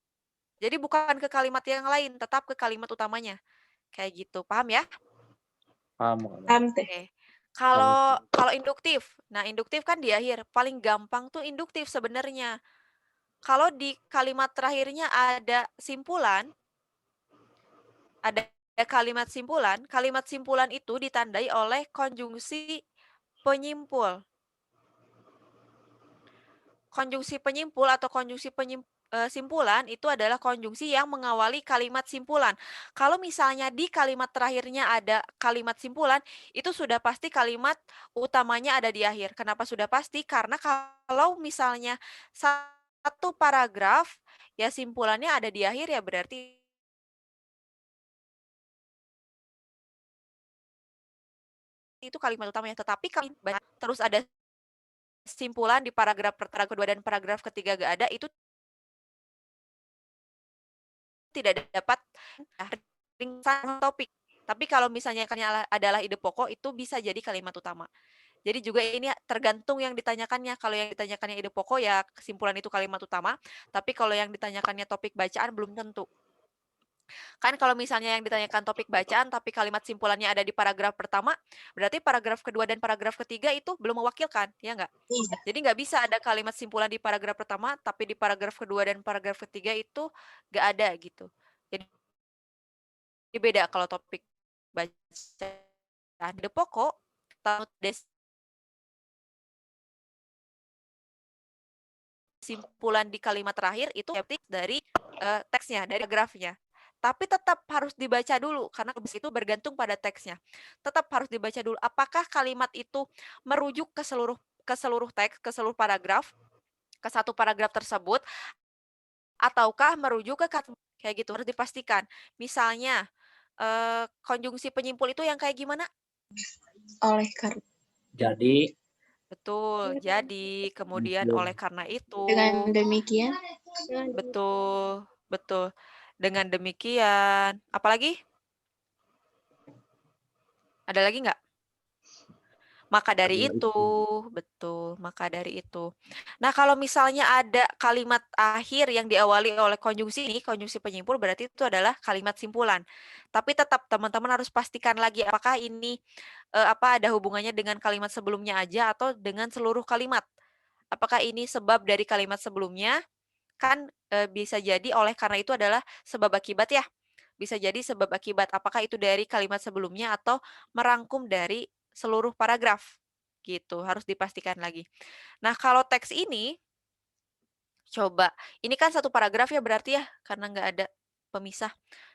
Jadi bukan ke kalimat yang lain, tetap ke kalimat utamanya. Kayak gitu, paham ya? Paham. Oke. Kalau induktif, nah induktif kan di akhir, paling gampang tuh induktif sebenarnya. Kalau di kalimat terakhirnya ada simpulan, ada kalimat simpulan itu ditandai oleh konjungsi penyimpul. Konjungsi penyimpul atau konjungsi simpulan itu adalah konjungsi yang mengawali kalimat simpulan. Kalau misalnya di kalimat terakhirnya ada kalimat simpulan, itu sudah pasti kalimat utamanya ada di akhir. Kenapa sudah pasti? Karena kalau misalnya satu paragraf, ya simpulannya ada di akhir, ya berarti itu kalimat utamanya. Tetapi kalau terus ada simpulan di paragraf kedua dan paragraf ketiga gak ada, itu tidak dapat ringkasan topik. Tapi kalau misalnya adalah ide pokok, itu bisa jadi kalimat utama. Jadi juga ini tergantung yang ditanyakannya. Kalau yang ditanyakannya ide pokok, ya kesimpulan itu kalimat utama. Tapi kalau yang ditanyakannya topik bacaan, belum tentu. Kan kalau misalnya yang ditanyakan topik bacaan, tapi kalimat simpulannya ada di paragraf pertama, berarti paragraf kedua dan paragraf ketiga itu belum mewakilkan, ya nggak? Iya. Jadi nggak bisa ada kalimat simpulan di paragraf pertama, tapi di paragraf kedua dan paragraf ketiga itu nggak ada gitu. Jadi beda kalau topik bacaan. Ide pokok, simpulan di kalimat terakhir itu dari teksnya, dari grafnya. Tapi tetap harus dibaca dulu, karena habis itu bergantung pada teksnya. Tetap harus dibaca dulu, apakah kalimat itu merujuk ke seluruh teks, ke seluruh paragraf, ke satu paragraf tersebut, ataukah merujuk ke kata, kayak gitu, harus dipastikan. Misalnya, konjungsi penyimpul itu yang kayak gimana? Oleh karena. Jadi. Betul, jadi, kemudian oleh karena itu. Dengan demikian. Betul, betul. Dengan demikian, apalagi? Ada lagi nggak? Maka dari itu, betul, maka dari itu. Nah, kalau misalnya ada kalimat akhir yang diawali oleh konjungsi ini, konjungsi penyimpul, berarti itu adalah kalimat simpulan. Tapi tetap teman-teman harus pastikan lagi apakah ini ada hubungannya dengan kalimat sebelumnya aja atau dengan seluruh kalimat. Apakah ini sebab dari kalimat sebelumnya? Kan bisa jadi oleh karena itu adalah sebab akibat ya. Bisa jadi sebab akibat. Apakah itu dari kalimat sebelumnya atau merangkum dari seluruh paragraf. Gitu, harus dipastikan lagi. Nah, kalau teks ini, coba. Ini kan satu paragraf ya berarti ya, karena nggak ada pemisah.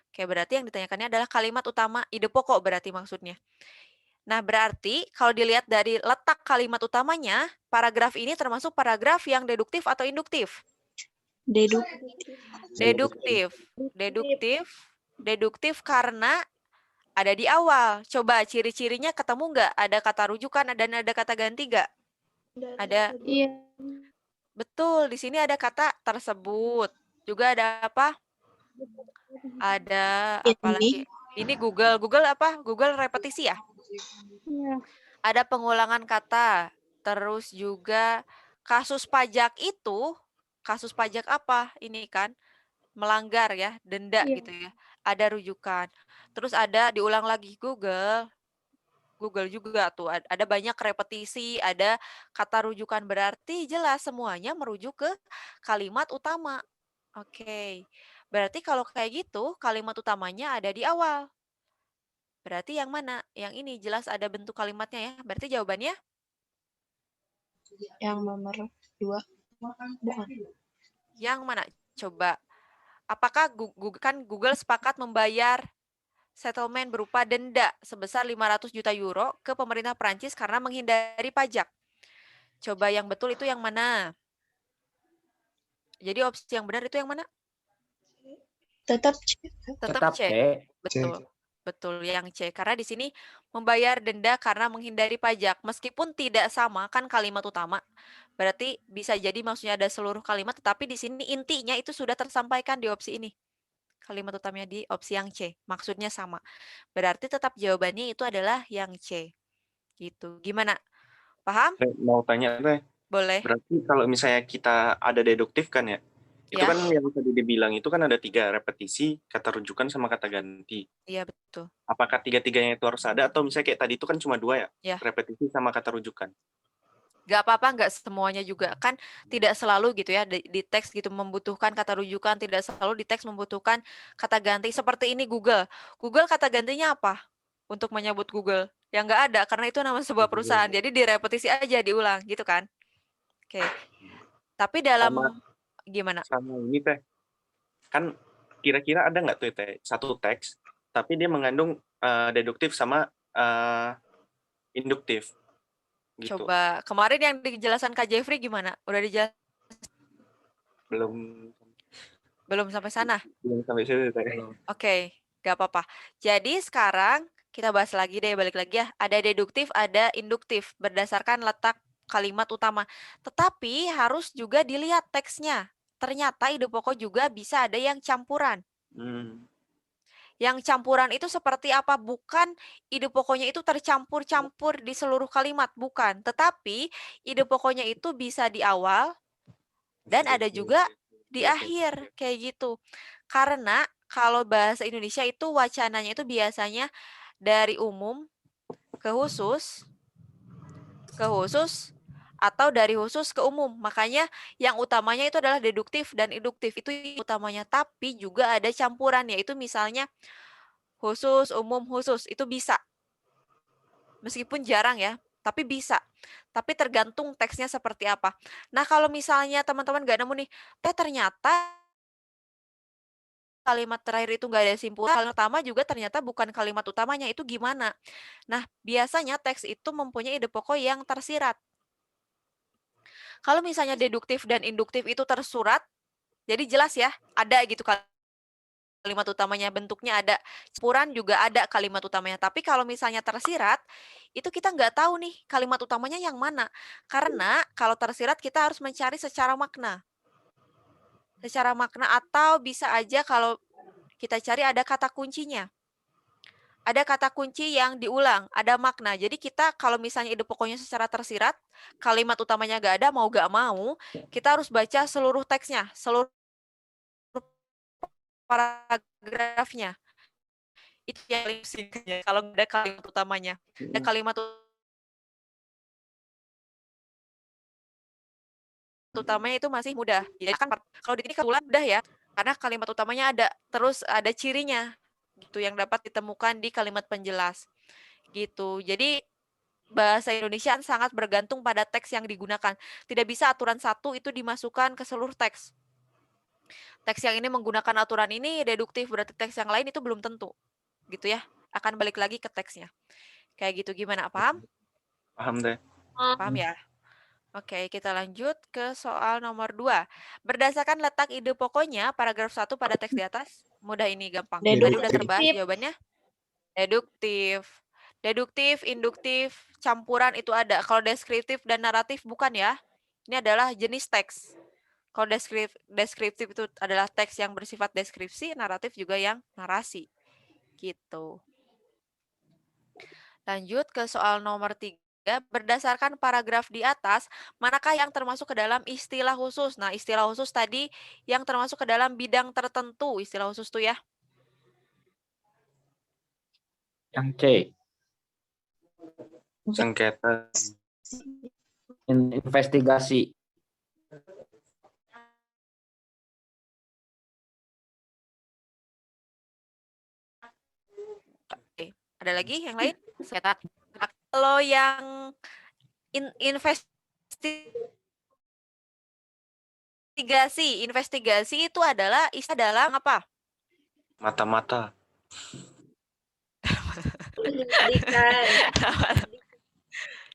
Oke, berarti yang ditanyakannya adalah kalimat utama, ide pokok berarti maksudnya. Nah, berarti kalau dilihat dari letak kalimat utamanya, paragraf ini termasuk paragraf yang deduktif atau induktif? Deduktif karena ada di awal. Coba ciri-cirinya ketemu nggak? Ada kata rujukan dan ada kata ganti nggak? Ada. Iya. Betul, di sini ada kata tersebut. Juga ada apa? Ada apa lagi? Ini Google apa? Google repetisi ya? Iya. Ada pengulangan kata. Terus juga kasus pajak itu, kasus pajak apa? Ini kan melanggar ya, denda Iya. gitu ya. Ada rujukan. Terus ada diulang lagi Google juga tuh ada banyak repetisi, ada kata rujukan, berarti jelas semuanya merujuk ke kalimat utama. Oke. Berarti kalau kayak gitu kalimat utamanya ada di awal. Berarti yang mana? Yang ini jelas ada bentuk kalimatnya ya. Berarti jawabannya Yang nomor 2. Bukan. yang mana? Coba. Apakah Google sepakat membayar settlement berupa denda sebesar 500 juta euro ke pemerintah Prancis karena menghindari pajak? Coba yang betul itu yang mana? Jadi opsi yang benar itu yang mana? Tetap C. Tetap C. C. Betul. Betul yang C. Karena di sini membayar denda karena menghindari pajak. Meskipun tidak sama kan kalimat utama. Berarti bisa jadi maksudnya ada seluruh kalimat, tetapi di sini intinya itu sudah tersampaikan di opsi ini. Kalimat utamanya di opsi yang C. Maksudnya sama. Berarti tetap jawabannya itu adalah yang C. Gitu. Gimana? Paham? Mau tanya teh, Boleh. berarti kalau misalnya kita ada deduktif kan ya, itu Ya. kan yang tadi dibilang itu kan ada 3 repetisi, kata rujukan sama kata ganti. Iya, betul. Apakah 3-tiganya itu harus ada atau misalnya kayak tadi itu kan cuma 2 ya? Ya. Repetisi sama kata rujukan. Gak apa-apa, nggak semuanya juga. Kan tidak selalu gitu ya, di teks gitu membutuhkan kata rujukan, tidak selalu di teks membutuhkan kata ganti. Seperti ini Google. Google kata gantinya apa? Untuk menyebut Google. Yang nggak ada, karena itu nama sebuah perusahaan. Jadi direpetisi aja, diulang gitu kan. Oke. Tapi dalam, gimana? Sama ini teh, kan kira-kira ada nggak tuh teh, satu teks, tapi dia mengandung deduktif sama induktif. Gitu. Coba kemarin yang dijelaskan Kak Jeffrey gimana? Udah dijelaskan? Belum sampai sana? Belum sampai situ. Oke, gak apa-apa. Jadi sekarang kita bahas lagi deh, balik lagi ya. Ada deduktif, ada induktif berdasarkan letak kalimat utama. Tetapi harus juga dilihat teksnya. Ternyata ide pokok juga bisa ada yang campuran. Yang campuran itu seperti apa? Bukan ide pokoknya itu tercampur-campur di seluruh kalimat, bukan. Tetapi ide pokoknya itu bisa di awal dan ada juga di akhir, kayak gitu. Karena kalau bahasa Indonesia itu wacananya itu biasanya dari umum ke khusus, atau dari khusus ke umum. Makanya yang utamanya itu adalah deduktif dan induktif. Itu utamanya. Tapi juga ada campuran, yaitu misalnya khusus, umum, khusus. Itu bisa. Meskipun jarang ya, tapi bisa. Tapi tergantung teksnya seperti apa. Nah, kalau misalnya teman-teman nggak nemu nih, ternyata kalimat terakhir itu nggak ada simpulan, kalimat utama juga ternyata bukan kalimat utamanya, itu gimana? Nah, biasanya teks itu mempunyai ide pokok yang tersirat. Kalau misalnya deduktif dan induktif itu tersurat, jadi jelas ya, ada gitu kalimat utamanya, bentuknya ada, campuran juga ada kalimat utamanya. Tapi kalau misalnya tersirat, itu kita nggak tahu nih kalimat utamanya yang mana. Karena kalau tersirat kita harus mencari secara makna. Secara makna, atau bisa aja kalau kita cari ada kata kuncinya. Ada kata kunci yang diulang, ada makna. Jadi kita kalau misalnya ide pokoknya secara tersirat, kalimat utamanya nggak ada, mau nggak mau, kita harus baca seluruh teksnya, seluruh paragrafnya. Itu yang paling singkatnya, kalau nggak ada kalimat utamanya. Ada kalimat utamanya itu masih mudah. Ya kan kalau di sini kebetulan mudah ya, karena kalimat utamanya ada, terus ada cirinya gitu yang dapat ditemukan di kalimat penjelas. Gitu. Jadi bahasa Indonesia sangat bergantung pada teks yang digunakan. Tidak bisa aturan satu itu dimasukkan ke seluruh teks. Teks yang ini menggunakan aturan ini deduktif, berarti teks yang lain itu belum tentu. Gitu ya. Akan balik lagi ke teksnya. Kayak gitu, gimana? Paham? Paham deh. Paham ya? Oke, kita lanjut ke soal nomor 2. Berdasarkan letak ide pokoknya, paragraf 1 pada teks di atas. Mudah ini, gampang. Tadi udah Deduktif. terbahas jawabannya. Deduktif. Deduktif, induktif, campuran itu ada. Kalau deskriptif dan naratif bukan ya. Ini adalah jenis teks. Kalau deskriptif itu adalah teks yang bersifat deskripsi, naratif juga yang narasi. Gitu. Lanjut ke soal nomor 3. Berdasarkan paragraf di atas, manakah yang termasuk ke dalam istilah khusus? Nah, istilah khusus tadi yang termasuk ke dalam bidang tertentu. Istilah khusus tuh ya. Yang C. Sengketa. Investigasi. Oke, ada lagi yang lain? Sengketa. Nah, kalau yang investigasi itu adalah istilah dalam apa? Mata-mata.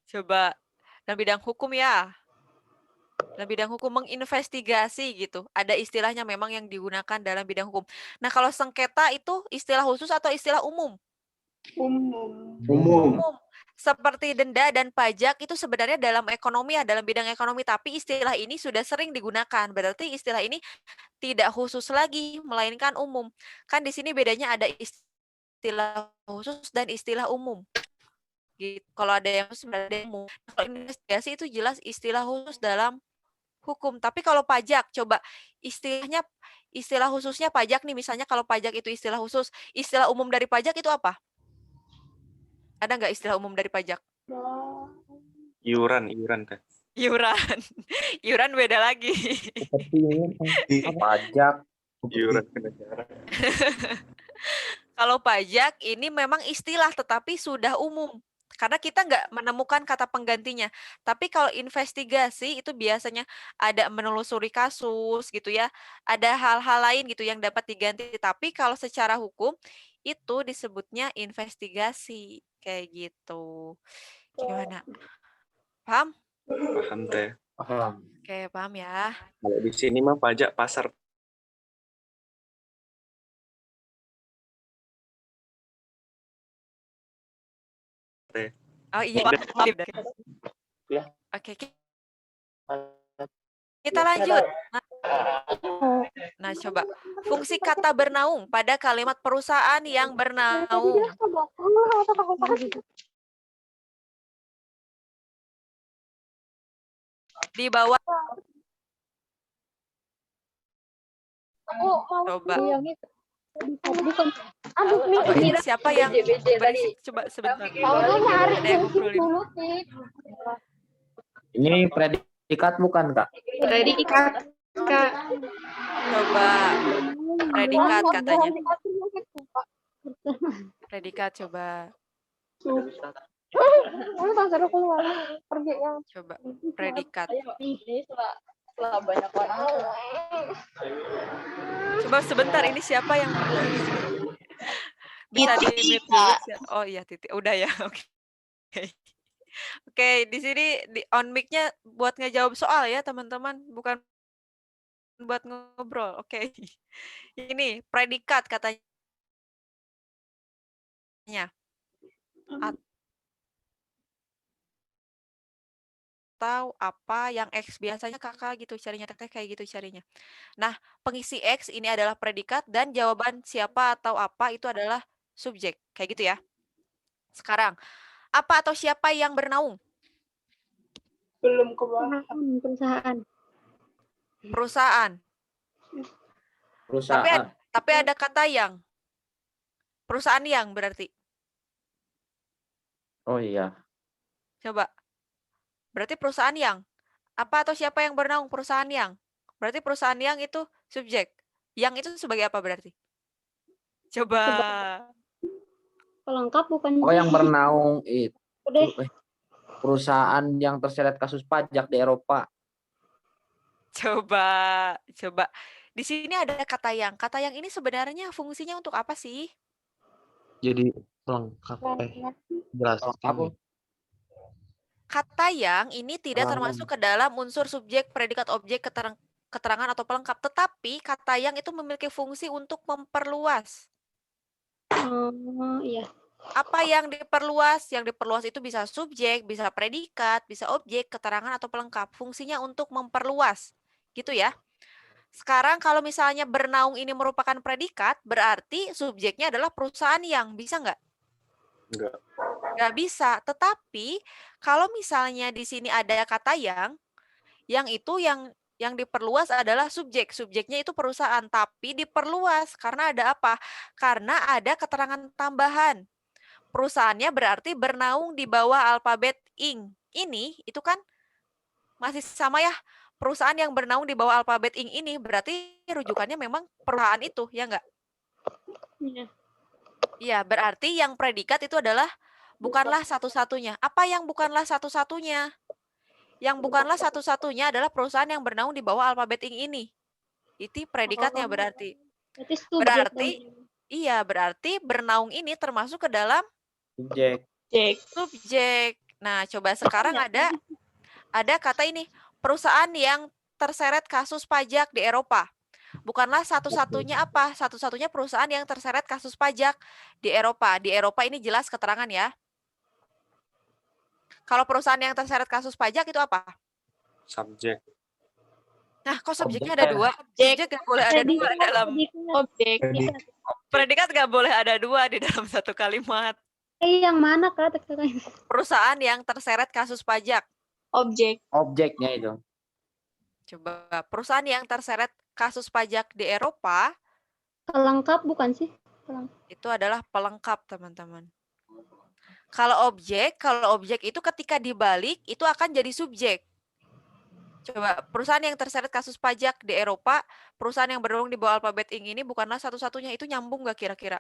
Coba dalam bidang hukum ya. Dalam bidang hukum menginvestigasi gitu. Ada istilahnya memang yang digunakan dalam bidang hukum. Nah, kalau sengketa itu istilah khusus atau istilah umum? Umum. Umum. Seperti denda dan pajak itu sebenarnya dalam ekonomi ya, dalam bidang ekonomi, tapi istilah ini sudah sering digunakan. Berarti istilah ini tidak khusus lagi, melainkan umum. Kan di sini bedanya ada istilah khusus dan istilah umum. Gitu. Kalau ada yang khusus ada yang umum. Kalau investigasi itu jelas istilah khusus dalam hukum. Tapi kalau pajak, coba istilah khususnya pajak nih, misalnya kalau pajak itu istilah khusus, istilah umum dari pajak itu apa? Ada nggak istilah umum dari pajak? Iuran Teh. Iuran. Iuran beda lagi. Pajak. Iuran ke negara. Kalau pajak ini memang istilah tetapi sudah umum. Karena kita nggak menemukan kata penggantinya. Tapi kalau investigasi itu biasanya ada menelusuri kasus gitu ya. Ada hal-hal lain gitu yang dapat diganti. Tapi kalau secara hukum itu disebutnya investigasi. Kayak gitu. Gimana? Paham? Paham Teh. Paham. Oke, paham ya. Kalau di sini mah pajak pasar. Teh. Oh iya. Oke, kita lanjut. Nah, coba. Fungsi kata bernaung pada kalimat perusahaan yang bernaung. Di bawah. Coba. Oh, ini siapa yang berisik? Coba sebentar. Ada yang ngobrolin. Ini predikat bukan, Kak? Predikat, Kak. Coba. Predikat katanya. Predikat coba. Coba. Predikat. Coba sebentar, ini siapa yang bisa di-mute dulu? Oh iya, Titi. Udah ya. Oke. Oke, di sini di on mic-nya buat ngejawab soal ya, teman-teman, bukan buat ngobrol. Oke. Ini predikat katanya. Atau apa yang X, biasanya kakak gitu carinya, teteh kayak gitu carinya. Nah, pengisi X ini adalah predikat dan jawaban siapa atau apa itu adalah subjek, kayak gitu ya. Sekarang, apa atau siapa yang bernaung? Belum kebahas. Perusahaan. Perusahaan. Tapi ada kata yang. Perusahaan yang berarti. Oh iya. Coba. Berarti perusahaan yang. Apa atau siapa yang bernaung? Perusahaan yang. Berarti perusahaan yang itu subjek. Yang itu sebagai apa berarti? Coba. Pelengkap bukan? Oh, yang bernaung itu. Udah. Perusahaan yang terseret kasus pajak di Eropa. Coba. Di sini ada kata yang. Kata yang ini sebenarnya fungsinya untuk apa sih? Jadi pelengkap. Jelas. Kata yang ini tidak termasuk ke dalam unsur subjek, predikat, objek, keterangan atau pelengkap. Tetapi kata yang itu memiliki fungsi untuk memperluas. Oh, iya. Apa yang diperluas? Yang diperluas itu bisa subjek, bisa predikat, bisa objek, keterangan atau pelengkap. Fungsinya untuk memperluas. Gitu ya. Sekarang kalau misalnya bernaung ini merupakan predikat, berarti subjeknya adalah perusahaan yang. Bisa nggak? Enggak. Nggak bisa. Tetapi kalau misalnya di sini ada kata yang itu yang diperluas adalah subjek. Subjeknya itu perusahaan, tapi diperluas. Karena ada apa? Karena ada keterangan tambahan. Perusahaannya berarti bernaung di bawah alfabet ing. Ini itu kan masih sama ya. Perusahaan yang bernaung di bawah alfabet ing ini berarti rujukannya memang perusahaan itu, ya enggak? Iya. Iya, berarti yang predikat itu adalah bukanlah satu-satunya. Apa yang bukanlah satu-satunya? Yang bukanlah satu-satunya adalah perusahaan yang bernaung di bawah alfabet ing ini. Itu predikatnya berarti. Berarti subjek Berarti, dong. iya, berarti bernaung ini termasuk ke dalam Subjek. subjek. Nah, coba sekarang ada kata ini, perusahaan yang terseret kasus pajak di Eropa. Bukanlah satu-satunya apa? Satu-satunya perusahaan yang terseret kasus pajak di Eropa. Di Eropa ini jelas keterangan ya. Kalau perusahaan yang terseret kasus pajak itu apa? Subjek. Nah, kok subjeknya ada dua? Subjek nggak boleh ada dua di dalam Objek. predikat, nggak boleh ada dua di dalam satu kalimat. Yang mana Kak? Perusahaan yang terseret kasus pajak. Objek. Objeknya itu. Coba, perusahaan yang terseret kasus pajak di Eropa Pelengkap bukan sih? itu adalah pelengkap, teman-teman. Kalau objek itu ketika dibalik itu akan jadi subjek. Coba, perusahaan yang terseret kasus pajak di Eropa, perusahaan yang bernaung di bawah alfabet ing ini bukanlah satu-satunya. Itu nyambung nggak kira-kira?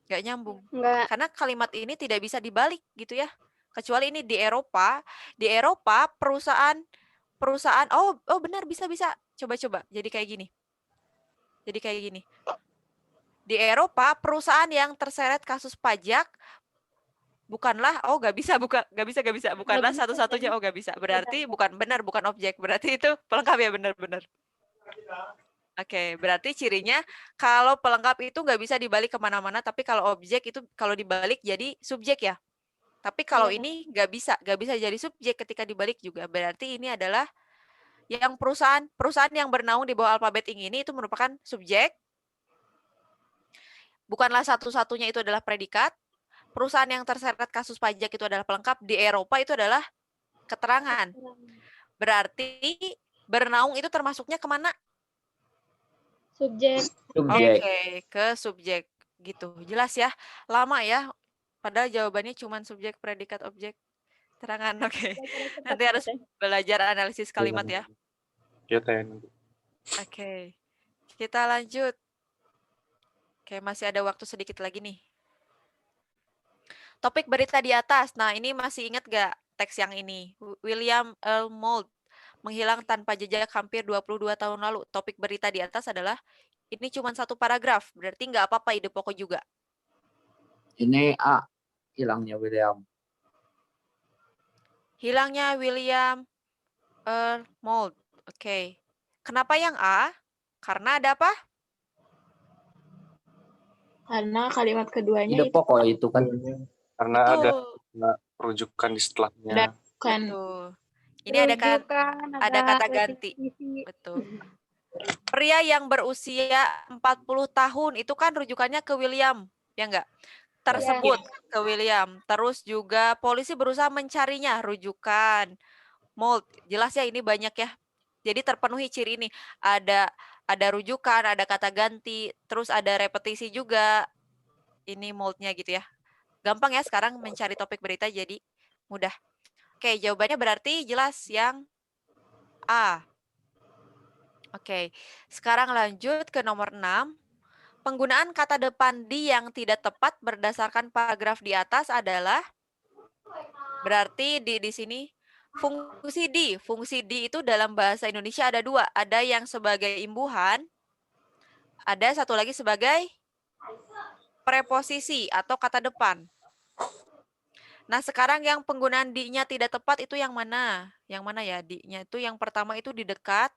Nggak nyambung. Nggak. Karena kalimat ini tidak bisa dibalik gitu ya. Kecuali ini di Eropa perusahaan oh benar bisa. Coba. Jadi kayak gini. Di Eropa perusahaan yang terseret kasus pajak bukanlah nggak bisa bukanlah satu-satunya nggak bisa. Berarti bukan objek. Berarti itu pelengkap ya, benar. Oke, berarti cirinya kalau pelengkap itu nggak bisa dibalik kemana-mana, tapi kalau objek itu kalau dibalik jadi subjek ya. Tapi kalau ini nggak bisa jadi subjek ketika dibalik juga. Berarti ini adalah yang perusahaan yang bernaung di bawah alfabet ing ini itu merupakan subjek. Bukanlah satu-satunya itu adalah predikat. Perusahaan yang terseret kasus pajak itu adalah pelengkap. Di Eropa itu adalah keterangan. Berarti bernaung itu termasuknya kemana? Subjek. Oke, ke subjek gitu. Jelas ya? Lama ya. Padahal jawabannya cuma subjek, predikat, objek, keterangan. Oke. Nanti harus belajar analisis kalimat ya. Ya, Ten. Oke. Kita lanjut. Oke, masih ada waktu sedikit lagi nih. Topik berita di atas. Nah, ini masih ingat gak teks yang ini? William Earl Mould, menghilang tanpa jejak hampir 22 tahun lalu. Topik berita di atas adalah, ini cuma satu paragraf, berarti nggak apa-apa ide pokok juga. Ini A, hilangnya William. Hilangnya William Earl Mould. Oke. Kenapa yang A? Karena ada apa? Karena kalimat keduanya Ide pokok itu kan. Karena ada rujukan di setelahnya. Kan. Ini ada kata ganti. Betul. Pria yang berusia 40 tahun itu kan rujukannya ke William, ya enggak? Tersebut ke William. Terus juga polisi berusaha mencarinya, rujukan Mould. Jelas ya, ini banyak ya. Jadi terpenuhi ciri ini. Ada rujukan, ada kata ganti, terus ada repetisi juga. Ini Mouldnya gitu ya. Gampang ya sekarang mencari topik berita, jadi mudah. Oke, jawabannya berarti jelas yang A. Oke, sekarang lanjut ke nomor 6. Penggunaan kata depan di yang tidak tepat berdasarkan paragraf di atas adalah, berarti di sini fungsi di. Fungsi di itu dalam bahasa Indonesia ada dua. Ada yang sebagai imbuhan, ada satu lagi sebagai preposisi atau kata depan. Nah, sekarang yang penggunaan di-nya tidak tepat itu yang mana? Yang mana ya di-nya itu yang pertama itu di dekat,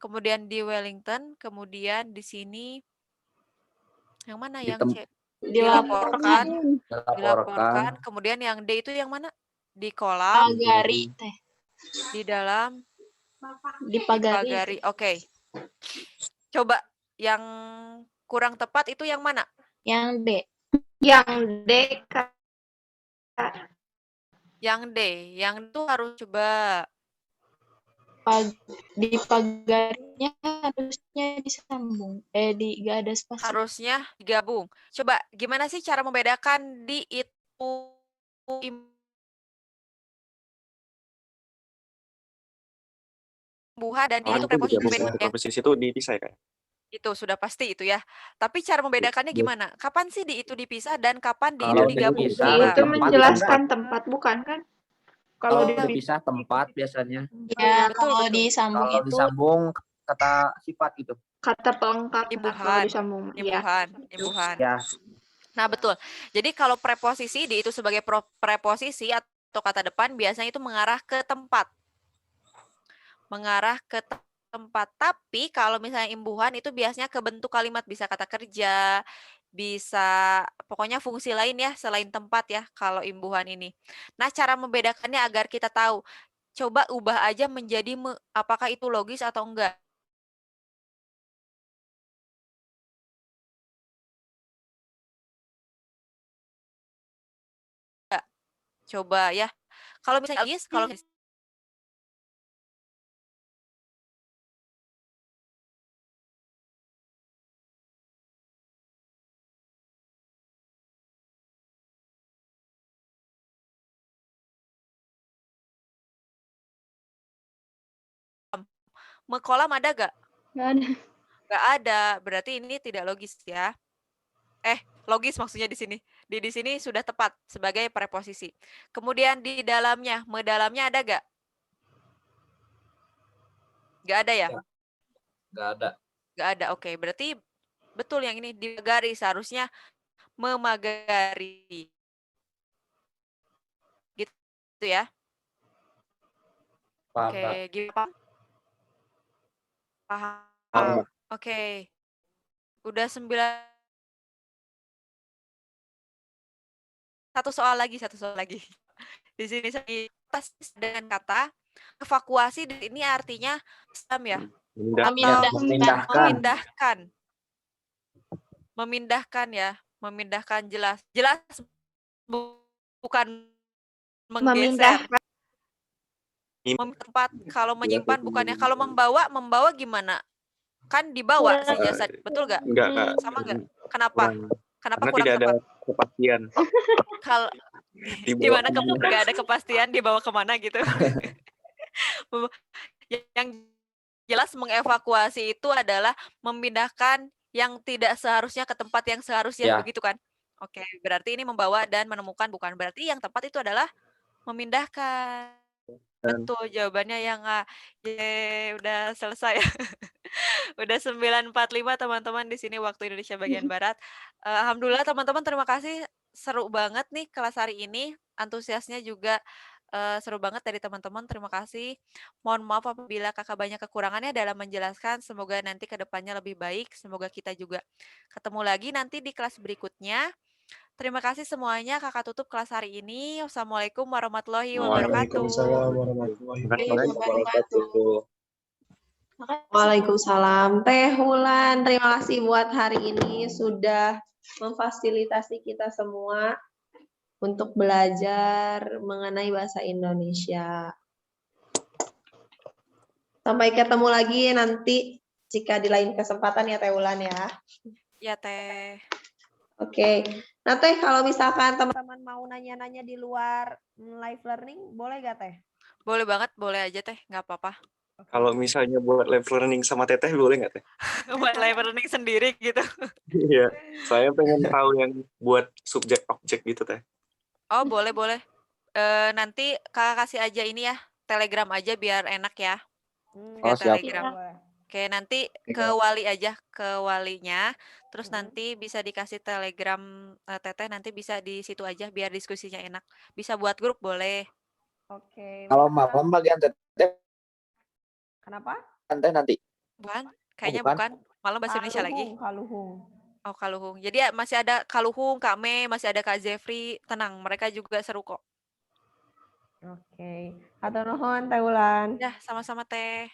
kemudian di Wellington, kemudian di sini yang mana Di yang tem- C? Dilaporkan. Dilaporkan, kemudian yang D itu yang mana? Di kolam, Pagari teh. di dalam, Di di pagari. pagari. Oke. Coba yang kurang tepat itu yang mana? Yang D. Yang D, Kak. Yang D. Yang itu harus coba Di pagarinya harusnya disambung. Gak ada spasi. harusnya digabung. Coba gimana sih cara membedakan di itu imbuhan dan di itu Oh, itu preposisi. digabung ya. Preposisi itu dipisah ya, Kak? Itu sudah pasti itu ya. Tapi cara membedakannya gimana? Kapan sih di itu dipisah dan kapan di itu Kalau digabung? dipisah, Coba. Itu tempat menjelaskan tempat, bukan kan? Kalau Kalau dipisah. dipisah tempat biasanya. Ya, Betul, kalau betul. disambung Kalau itu disambung kata sifat gitu. Kata pelengkap nah, kalau Imbuhan. disambung. Iya. Imbuhan. Imbuhan. Ya, Nah, betul. Jadi kalau preposisi di itu sebagai preposisi atau kata depan biasanya itu mengarah ke tempat. Mengarah ke tempat. Tapi kalau misalnya imbuhan itu biasanya ke bentuk kalimat, bisa kata kerja, bisa pokoknya fungsi lain ya selain tempat ya kalau imbuhan ini. Nah, cara membedakannya agar kita tahu. Coba ubah aja menjadi apakah itu logis atau enggak. Coba ya. Kalau misalnya logis, kalau mekolam ada gak? Nggak ada. Nggak ada, berarti ini tidak logis ya. Logis maksudnya di sini. Di sini sudah tepat sebagai preposisi. Kemudian di dalamnya, dalamnya ada gak? Nggak ada ya? nggak ada. Nggak ada, oke. Berarti betul yang ini dipagari, seharusnya memagari. Gitu ya. Paham, Oke, Kak. gimana? Paham. Paham. Oke. Udah 9. Satu soal lagi. Di sini dengan kata evakuasi ini artinya ya. Memindahkan ya, memindahkan jelas bukan menggeser. Tempat kalau menyimpan bukannya, kalau membawa gimana? Kan dibawa si jasad, betul gak? Enggak, Kak. Sama gak? Kenapa? Kenapa Karena kurang tidak ada tepat? kepastian. Kalau gimana nggak ada kepastian dibawa kemana gitu? Yang jelas mengevakuasi itu adalah memindahkan yang tidak seharusnya ke tempat yang seharusnya, begitu kan? Oke, berarti ini membawa dan menemukan, bukan berarti yang tepat itu adalah memindahkan. Betul jawabannya yang A. Udah selesai. Udah 9.45 teman-teman di sini waktu Indonesia bagian barat. Alhamdulillah teman-teman, terima kasih, seru banget nih kelas hari ini. Antusiasnya juga seru banget dari teman-teman. Terima kasih. Mohon maaf apabila kakak banyak kekurangannya dalam menjelaskan. Semoga nanti ke depannya lebih baik. Semoga kita juga ketemu lagi nanti di kelas berikutnya. Terima kasih semuanya. Kakak tutup kelas hari ini. Wassalamualaikum warahmatullahi wabarakatuh. Waalaikumsalam warahmatullahi wabarakatuh. Waalaikumsalam. Teh Wulan, terima kasih buat hari ini sudah memfasilitasi kita semua untuk belajar mengenai bahasa Indonesia. Sampai ketemu lagi nanti jika di lain kesempatan ya Teh Wulan ya. Ya Teh. Oke. Nah Teh, kalau misalkan teman-teman mau nanya-nanya di luar live learning, boleh gak Teh? Boleh banget, boleh aja Teh, nggak apa-apa. Kalau misalnya buat live learning sama Teteh boleh nggak Teh? Buat live learning sendiri gitu. Iya, saya pengen tahu yang buat subjek objek gitu Teh. Oh boleh. Nanti kakak kasih aja ini ya, Telegram aja biar enak ya. Oh, siap. Telegram. Oke, nanti ke wali aja, ke walinya. Terus nanti bisa dikasih telegram Teteh, nanti bisa di situ aja biar diskusinya enak. Bisa buat grup boleh. Oke. Kalau malam bagian teteh Kenapa? teh nanti. Bukan? Kayaknya bukan. bukan. Malam bahasa Indonesia lagi. Kaluhung. Oh, Kaluhung. Jadi ya masih ada Kaluhung, Kak Mei, masih ada Kak Zefri. Tenang, mereka juga seru kok. Oke. Hatur nuhun Teh Wulan. Ya, sama-sama Teh.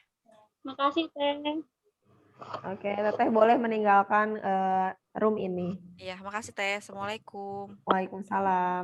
Makasih, Teh. Oke, Teteh boleh meninggalkan room ini. Iya, makasih Teh. Assalamualaikum. Waalaikumsalam.